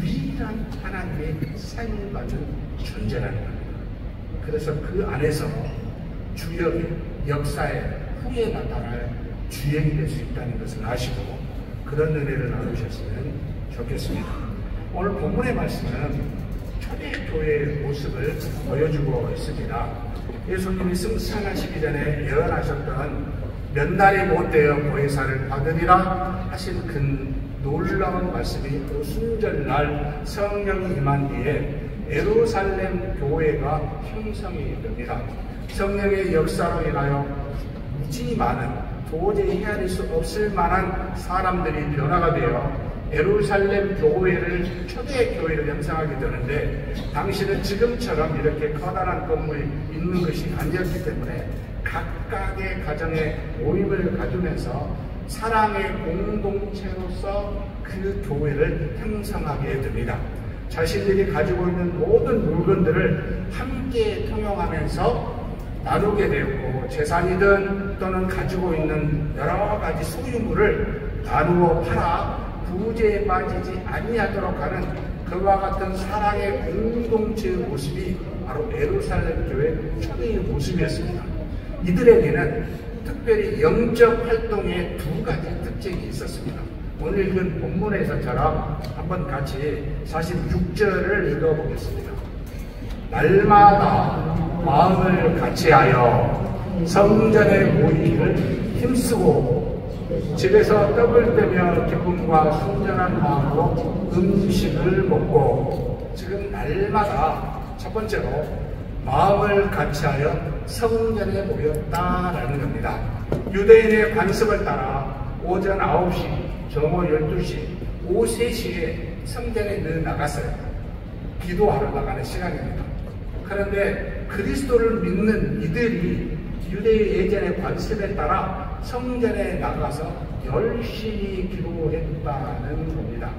유일한 하나님의 사용을 받은 존재라는 겁니다. 그래서 그 안에서 주역의 역사에 후에 나타날 주역이 될 수 있다는 것을 아시고 그런 은혜를 나누셨으면 좋겠습니다. 오늘 본문의 말씀은 초대교회의 모습을 보여주고 있습니다. 예수님이 승천하시기 전에 예언하셨던 몇 날이 못되어 보혜사를 받으리라 하신 그 놀라운 말씀이 그 순절날 성령이 임한 뒤에 예루살렘 교회가 형성이 됩니다. 성령의 역사로 인하여 무지 많은 도저히 헤아릴 수 없을 만한 사람들이 변화가 되어 예루살렘 교회를 초대교회를 형성하게 되는데, 당시는 지금처럼 이렇게 커다란 건물이 있는 것이 아니었기 때문에 각각의 가정에 모임을 가지면서 사랑의 공동체로서 그 교회를 형성하게 됩니다. 자신들이 가지고 있는 모든 물건들을 함께 통용하면서 나누게 되었고, 재산이든 또는 가지고 있는 여러 가지 소유물을 나누어 팔아 부재에 빠지지 아니하도록 하는 그와 같은 사랑의 공동체의 모습이 바로 예루살렘 교회 초대의 모습이었습니다. 이들에게는 특별히 영적 활동에 두 가지 특징이 있었습니다. 오늘 읽은 본문에서처럼 한번 같이 46절을 읽어보겠습니다. 날마다 마음을 같이하여 성전에 모이기를 힘쓰고 집에서 떡을 떼며 기쁨과 순전한 마음으로 음식을 먹고, 지금 날마다 첫 번째로 마음을 같이하여 성전에 모였다라는 겁니다. 유대인의 관습을 따라 오전 9시, 정오 12시, 오후 3시에 성전에 늘 나갔어요. 기도하러 나가는 시간입니다. 그런데 그리스도를 믿는 이들이 유대의 예전의 관습에 따라 성전에 나가서 열심히 기도했다는 겁니다.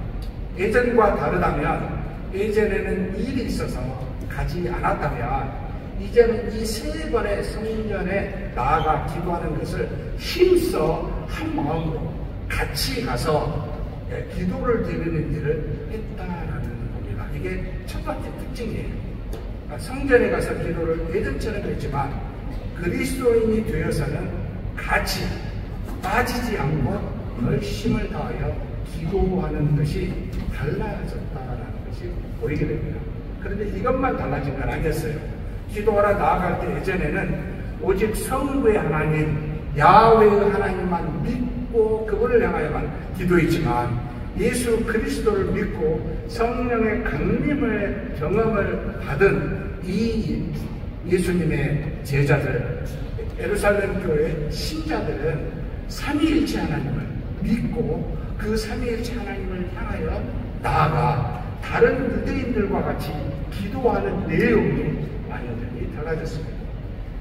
예전과 다르다면, 예전에는 일이 있어서 가지 않았다면, 이제는 이 3번의 성전에 나아가 기도하는 것을 힘써 한 마음으로 같이 가서 기도를 드리는 일을 했다라는 겁니다. 이게 첫 번째 특징이에요. 성전에 가서 기도를 예전처럼 했지만 그리스도인이 되어서는 같이 빠지지 않고 열심을 다하여 기도하는 것이 달라졌다라는 것이 보이게 됩니다. 그런데 이것만 달라진 건 아니었어요. 기도하러 나아갈 때 예전에는 오직 성부의 하나님, 야훼의 하나님만 믿고 그분을 향하여만 기도했지만, 예수 그리스도를 믿고 성령의 강림을 경험을 받은 이 예수님의 제자들, 예루살렘 교회 신자들은 삼위일체 하나님을 믿고 그 삼위일체 하나님을 향하여 나아가 다른 유대인들과 같이 기도하는 내용이 완전히 달라졌습니다.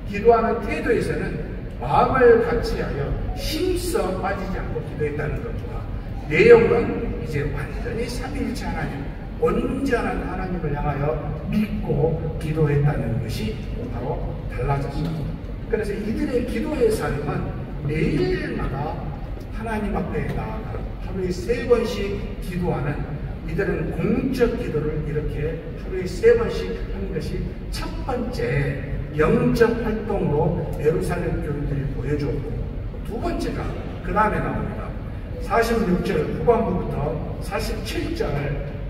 기도하는 태도에서는 마음을 같이하여 힘써 빠지지 않고 기도했다는 겁니다. 내용은 이제 완전히 삼위일체 하나님, 온전한 하나님을 향하여 믿고 기도했다는 것이 바로 달라졌습니다. 그래서 이들의 기도의 삶은 매일마다 하나님 앞에 나아가 하루에 3번씩 기도하는, 이들은 공적 기도를 이렇게 하루에 3번씩 하는 것이 첫 번째 영적 활동으로 예루살렘 교인들이 보여줬고, 두 번째가 그 다음에 나옵니다. 46절 후반부부터 47절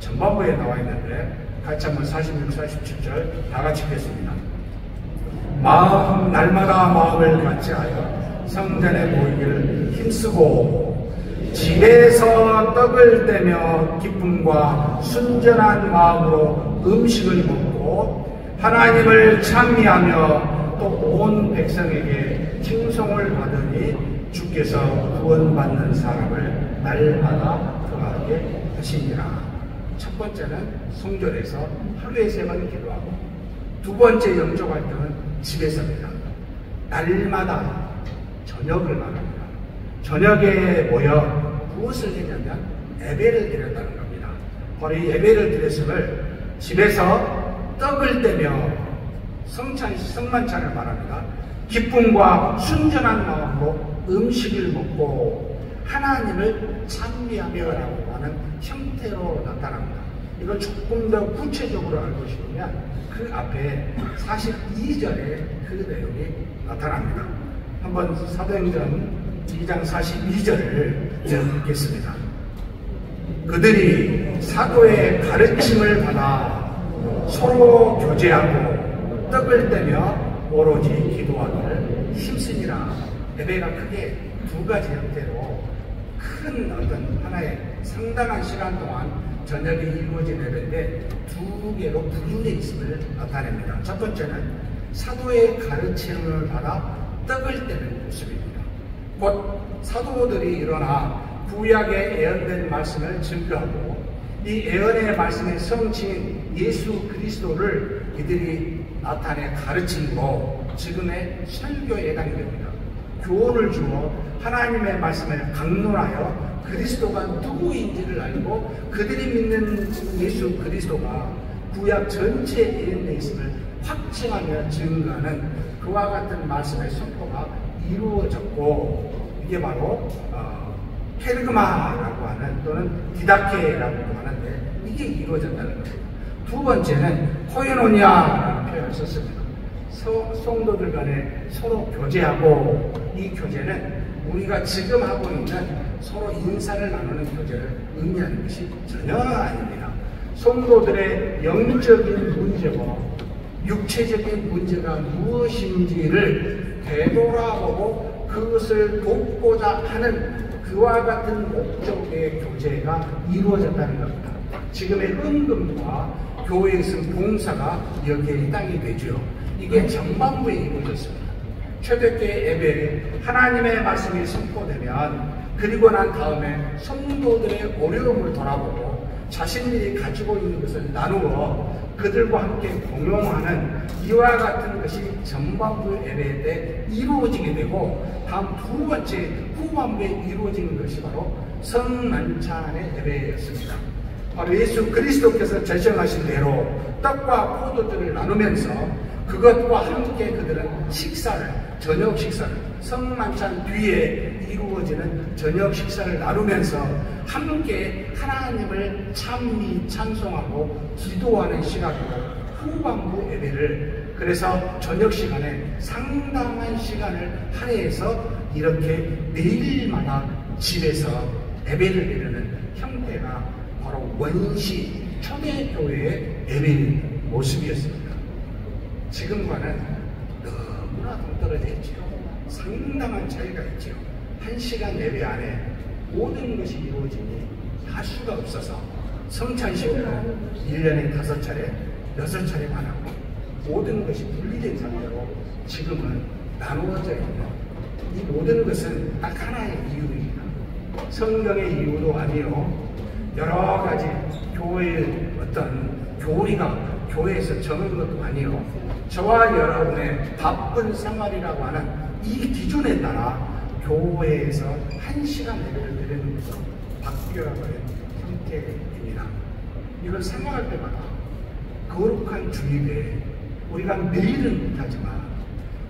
전반부에 나와 있는데, 같이 한번 46, 47절 다 같이 읽겠습니다. 날마다 마음을 같이하여 성전에 모이기를 힘쓰고 집에서 떡을 떼며 기쁨과 순전한 마음으로 음식을 먹고 하나님을 찬미하며 또 온 백성에게 칭송을 받으니 주께서 구원받는 사람을 날마다 더하게 하시니라. 첫 번째는 성전에서 하루에 3번 기도하고, 두 번째 영적 활동은 집에서입니다. 날마다 저녁을 말합니다. 저녁에 모여 무엇을 했냐면 예배를 드렸다는 겁니다. 바로 이 예배를 드렸음을 집에서 떡을 떼며 성만찬을 말합니다. 기쁨과 순전한 마음으로 음식을 먹고 하나님을 찬미하며라고 하는 형태로 나타납니다. 이걸 조금 더 구체적으로 알고 싶으면 그 앞에 42절에 그 내용이 나타납니다. 한번 사도행전 2장 42절을 읽겠습니다. 그들이 사도의 가르침을 받아 서로 교제하고 떡을 떼며 오로지 기도하기를 힘쓰니라. 예배가 크게 2가지 형태로 큰 어떤 하나의 상당한 시간 동안 저녁에 이루어진 예배인데 2개로 분류되어 있음을 나타냅니다. 첫 번째는 사도의 가르침을 받아 떡을 떼는 모습입니다. 곧 사도들이 일어나 구약에 예언된 말씀을 증거하고 이 예언의 말씀의 성취인 예수 그리스도를 이들이 나타내 가르침으로 지금의 설교에 해당이 됩니다. 교훈을 주어 하나님의 말씀을 강론하여 그리스도가 누구인지를 알고 그들이 믿는 예수 그리스도가 구약 전체에 예언되어 있음을 확증하며 증거하는 그와 같은 말씀의 선포가 이루어졌고, 이게 바로 케르그마라고 하는 또는 디다케라고도 하는데 이게 이루어졌다는 겁니다. 두 번째는 코이노니아라는 표현을 썼습니다. 성도들 간에 서로 교제하고, 이 교제는 우리가 지금 하고 있는 서로 인사를 나누는 교제를 의미하는 것이 전혀 아닙니다. 성도들의 영적인 문제와 육체적인 문제가 무엇인지를 되돌아보고 그것을 돕고자 하는 그와 같은 목적의 교제가 이루어졌다는 겁니다. 지금의 헌금과 교회에서 봉사가 여기에 해당이 되죠. 이게 전반부에 이루어졌습니다. 초대교회 예배에 하나님의 말씀이 선포되면 그리고 난 다음에 성도들의 어려움을 돌아보고 자신들이 가지고 있는 것을 나누어 그들과 함께 공용하는 이와 같은 것이 전반부 예배 때 이루어지게 되고 다음 두 번째 후반부에 이루어지는 것이 바로 성만찬의 예배였습니다. 바로 예수 그리스도께서 제정하신 대로 떡과 포도주를 나누면서 그것과 함께 그들은 저녁 식사를 성만찬 뒤에 이루어지는 저녁 식사를 나누면서 함께 하나님을 찬미 찬송하고 기도하는 시간으로 후반부 예배를 그래서 저녁 시간에 상당한 시간을 할애해서 이렇게 매일마다 집에서 예배를 드리는 형태가 바로 원시 초대교회의 예배 모습이었습니다. 지금과는 너무나 동떨어져 있지요. 상당한 차이가 있지요. 1시간 예배 안에 모든 것이 이루어지니 할 수가 없어서 성찬식으로 1년에 5차례, 6차례만 하고 모든 것이 분리된 상태로 지금은 나누어져 있는 이 모든 것은 딱 하나의 이유입니다. 성경의 이유도 아니요. 여러 가지 교회의 어떤 교리가 교회에서 정한 것도 아니요. 저와 여러분의 바쁜 생활이라고 하는 이 기준에 따라 교회에서 1시간 예배를 드리는 것으로 바뀌어가는 형태입니다. 이걸 생각할 때마다 거룩한 주일에 우리가 매일은 못하지만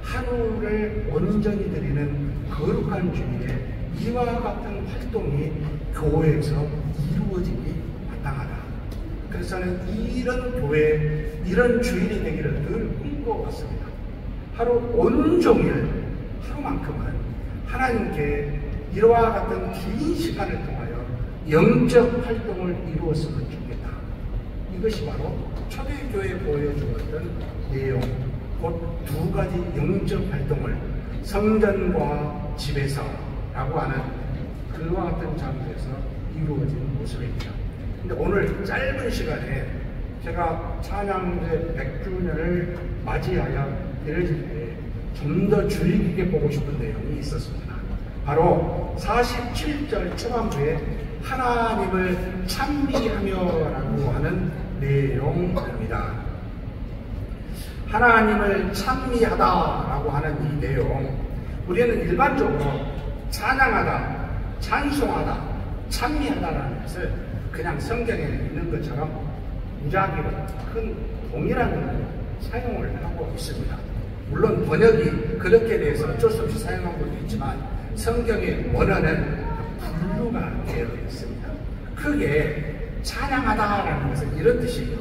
하루를 온전히 드리는 거룩한 주일에 이와 같은 활동이 교회에서 이루어지기 마땅하다. 그래서 저는 이런 교회, 이런 주일이 되기를 늘 꿈꿔왔습니다. 하루 온종일, 하루만큼은 하나님께 이와 같은 긴 시간을 통하여 영적 활동을 이루었으면 좋겠다. 이것이 바로 초대교회에 보여주었던 내용, 곧 두 가지 영적 활동을 성전과 집에서 라고 하는 그와 같은 장소에서 이루어진 모습입니다. 근데 오늘 짧은 시간에 제가 찬양제 100주년을 맞이하여 드려질 때 좀 더 주의 깊게 보고 싶은 내용이 있었습니다. 바로 47절 초반부에 하나님을 찬미하며라고 하는 내용입니다. 하나님을 찬미하다라고 하는 이 내용, 우리는 일반적으로 찬양하다, 찬송하다, 찬미하다라는 것을 그냥 성경에 있는 것처럼 무작위로 큰 동일한 의미로 사용을 하고 있습니다. 물론 번역이 그렇게 돼서 어쩔 수 없이 사용한 것도 있지만 성경의 원어는 분류가 되어 있습니다. 크게 찬양하다라는 것은 이런 뜻이에요.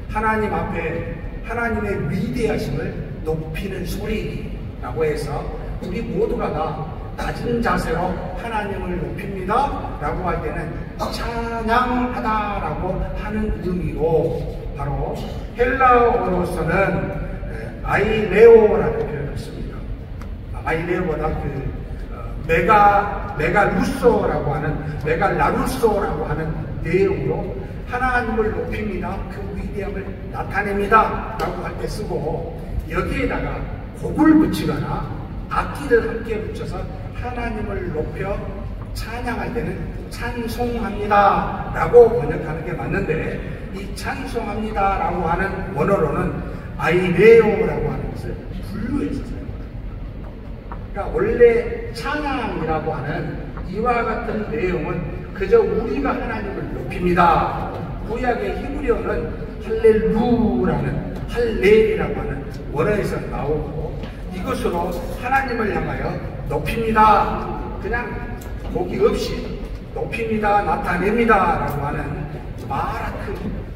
하나님 앞에 하나님의 위대하심을 높이는 소리라고 해서 우리 모두가 다 낮은 자세로 하나님을 높입니다 라고 할 때는 찬양하다 라고 하는 의미로 바로 헬라어로서는 아이레오라는 표현을 씁니다. 아이레오보다 메갈루소라고 하는 메갈라루소라고 하는 내용으로 하나님을 높입니다. 그 위대함을 나타냅니다 라고 할 때 쓰고 여기에다가 곡을 붙이거나 악기를 함께 붙여서 하나님을 높여 찬양할 때는 찬송합니다 라고 번역하는 게 맞는데 이 찬송합니다 라고 하는 원어로는 아이레오라고 하는 것을 분류해서 사용합니다. 그러니까 원래 찬양이라고 하는 이와 같은 내용은 그저 우리가 하나님을 높입니다. 구약의 히브리어는 할렐루라는 할렐이라고 하는 원어에서 나오고 이것으로 하나님을 향하여 높입니다. 그냥 목이 없이 높입니다. 나타냅니다. 라고 하는 마라크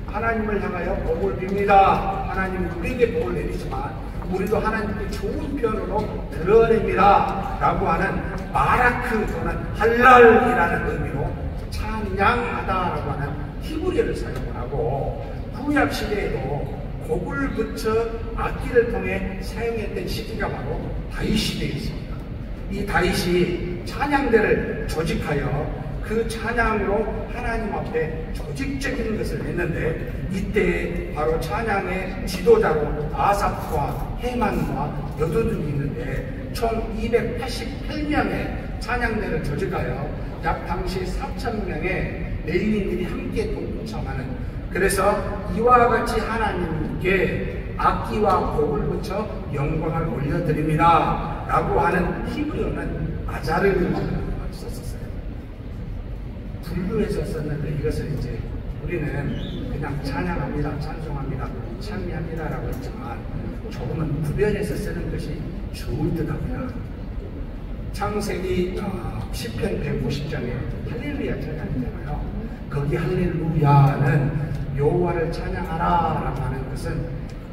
하나님을 향하여 복을 빕니다. 하나님 우리에게 복을 내리지만 우리도 하나님께 좋은 편으로 드러냅니다 라고 하는 마라크 또는 할랄이라는 의미로 찬양하다라고 하는 히브리어를 사용을 하고, 구약 시대에도 곡을 붙여 악기를 통해 사용했던 시기가 바로 다윗 시대였습니다. 이 다윗이 찬양대를 조직하여 그 찬양으로 하나님 앞에 조직적인 것을 했는데, 이때 바로 찬양의 지도자로 아삽과 헤만과 여두둔이 있는데 총 288명의 찬양대를 조직하여 약 당시 4,000명의 레위인들이 함께 동참하는, 그래서 이와 같이 하나님께 악기와 곡을 붙여 영광을 올려드립니다 라고 하는 히브리어는 아자르를 썼었어요. 분류해서 썼는데, 이것을 이제 우리는 그냥 찬양합니다, 찬송합니다, 찬미합니다 라고 했지만 조금은 구별해서 쓰는 것이 좋을 듯 합니다. 창세기 10편 150장에 할렐루야 찬양이잖아요. 거기 할렐루야는 여호와를 찬양하라 라고 하는 것은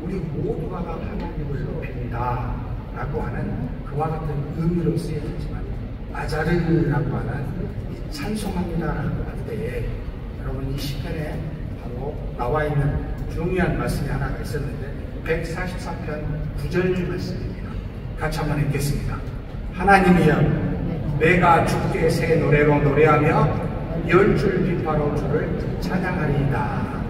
우리 모두가 하나님을 높입니다 라고 하는 그와 같은 의미로 쓰여지지만, 아자르라고 하는 이 찬송합니다 라고 할 때에 여러분 이 시편에 바로 나와 있는 중요한 말씀이 하나가 있었는데 144편 9절 말씀입니다. 같이 한번 읽겠습니다. 하나님이여, 내가 주께 새 노래로 노래하며 열줄 비파로 주를 찬양하리이다.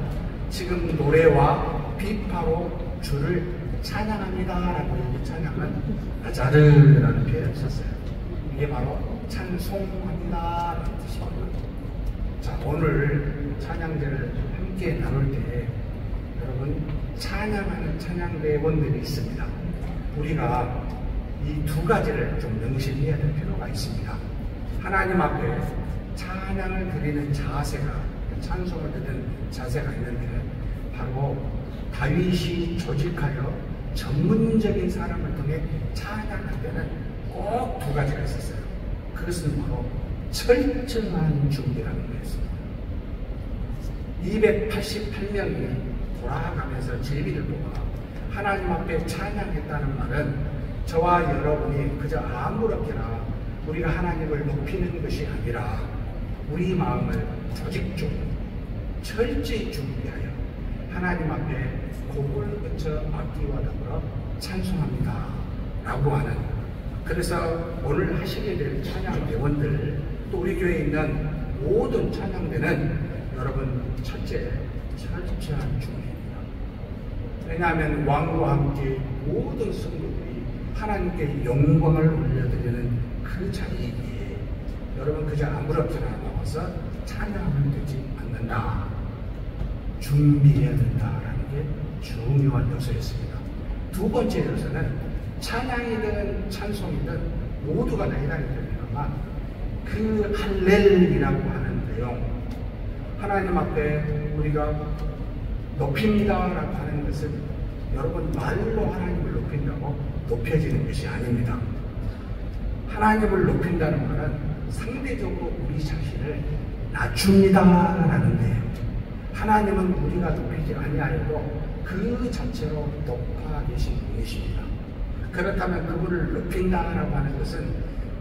지금 노래와 비파로 주를 찬양합니다 라고 이 찬양은 아자르라는 표현을 썼어요. 이게 바로 찬송합니다 라는 뜻입니다. 자, 오늘 찬양대를 함께 나눌 때 여러분 찬양하는 찬양대원들이 있습니다. 우리가 이 두 가지를 좀 명심해야 될 필요가 있습니다. 하나님 앞에 찬양을 드리는 자세가, 찬송을 드리는 자세가 있는데, 바로 다윗이 조직하여 전문적인 사람을 통해 찬양할 때는 꼭 두 가지가 있었어요. 그것은 바로 철저한 준비라는 거였습니다. 288명이 돌아가면서 제비를 뽑아 하나님 앞에 찬양했다는 말은 저와 여러분이 그저 아무렇게나 우리가 하나님을 높이는 것이 아니라 우리 마음을 조직적으로 철저히 준비하여 하나님 앞에 곡을 붙여 악기와 더불어 찬송합니다 라고 하는, 그래서 오늘 하시게 될 찬양 대원들, 또 우리 교회에 있는 모든 찬양대는 여러분 첫째 철저한 준비입니다. 왜냐하면 왕과 함께 모든 성도들이 하나님께 영광을 올려드리는 그 자리이기에 여러분 그저 아무렇게나 나와서 찬양하면 되지 않는다. 준비해야 된다라는 게 중요한 요소였습니다. 두 번째 요소는 찬양이든 찬송이든 모두가 다 해당이 됩니다만, 그 할렐이라고 하는 내용, 하나님 앞에 우리가 높입니다라고 하는 것은 여러분 말로 하나님을 높인다고 높여지는 것이 아닙니다. 하나님을 높인다는 말은 상대적으로 우리 자신을 낮춥니다라는 데요. 하나님은 우리가 높이지 아니하여도 그 자체로 높아 계신 분이십니다. 그렇다면 그분을 높인다라고 하는 것은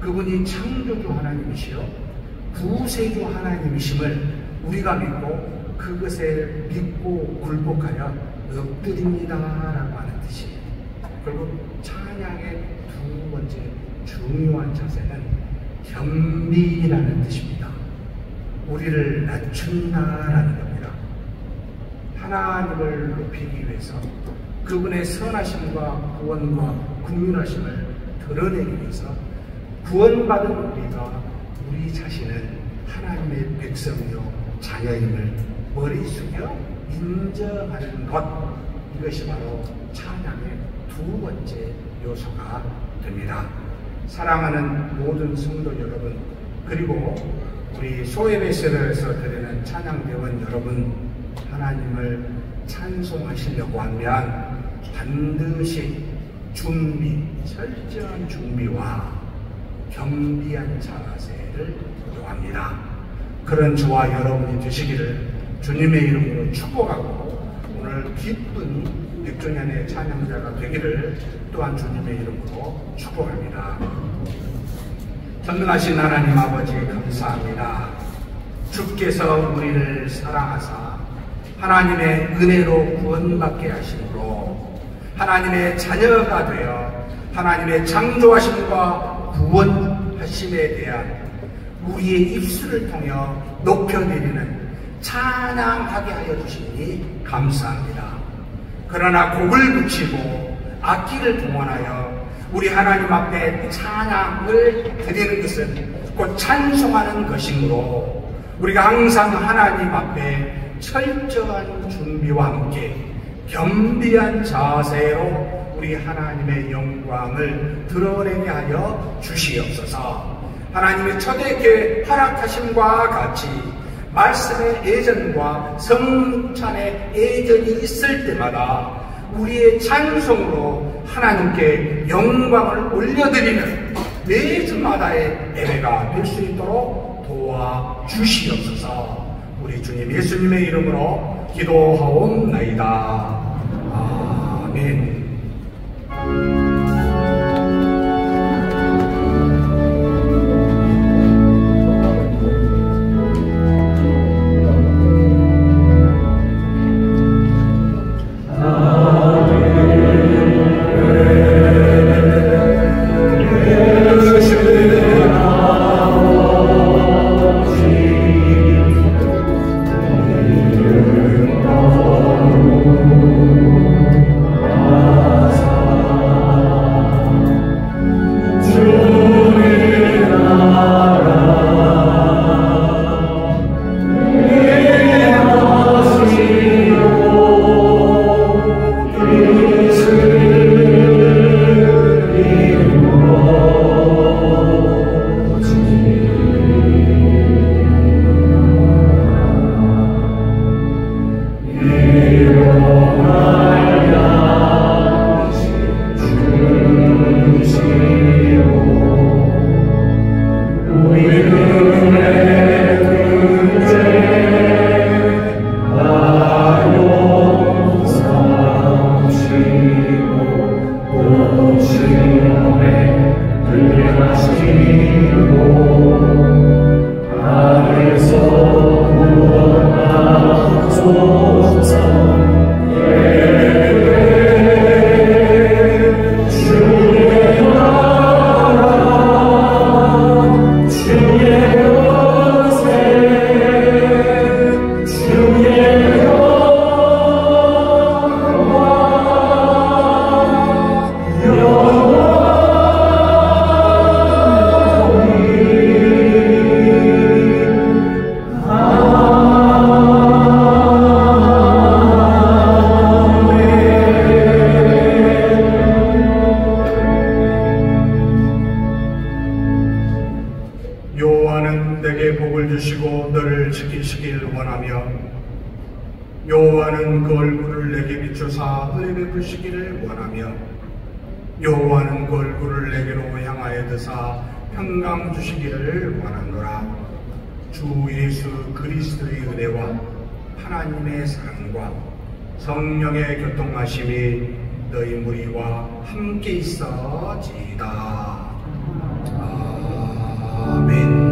그분이 창조주 하나님이시요 구세주 하나님이심을 우리가 믿고 그것에 믿고 굴복하여 엎드립니다라고 하는 뜻이에요. 결국 찬양의 두 번째 중요한 자세는 겸비라는 뜻입니다. 우리를 낮춘다라는 겁니다. 하나님을 높이기 위해서 그분의 선하심과 구원과 긍휼하심을 드러내기 위해서 구원받은 우리가 우리 자신을 하나님의 백성이요 자녀임을 머리 숙여 인정하는 것, 이것이 바로 찬양의 두 번째 요소가 됩니다. 사랑하는 모든 성도 여러분, 그리고 우리 소예배실에서 드리는 찬양대원 여러분, 하나님을 찬송하시려고 하면 반드시 철저한 준비와 겸비한 자세를 요합니다. 그런 저와 여러분이 되시기를 주님의 이름으로 축복하고 오늘 기쁜 100주년의 찬양자가 되기를 또한 주님의 이름으로 축복합니다. 전능하신 하나님 아버지 감사합니다. 주께서 우리를 사랑하사 하나님의 은혜로 구원받게 하심으로 하나님의 자녀가 되어 하나님의 창조하심과 구원하심에 대한 우리의 입술을 통해 높여드리는 찬양하게 하여 주시니 감사합니다. 그러나 곡을 붙이고 악기를 동원하여 우리 하나님 앞에 찬양을 드리는 것은 곧 찬송하는 것이므로 우리가 항상 하나님 앞에 철저한 준비와 함께 겸비한 자세로 우리 하나님의 영광을 드러내게 하여 주시옵소서. 하나님의 초대교회 허락하심과 같이 말씀의 예전과 성찬의 예전이 있을 때마다 우리의 찬송으로 하나님께 영광을 올려드리는 매주마다의 예배가 될 수 있도록 도와주시옵소서. 우리 주님 예수님의 이름으로 기도하옵나이다. 아멘. 여호와는 내게 복을 주시고 너를 지키시길 원하며 여호와는 그 얼굴을 내게 비추사 은혜 베푸시기를 원하며 여호와는 그 얼굴을 내게로 향하여 드사 평강 주시기를 원하노라. 주 예수 그리스도의 은혜와 하나님의 사랑과 성령의 교통하심이 너희 무리와 함께 있어지이다. 아멘.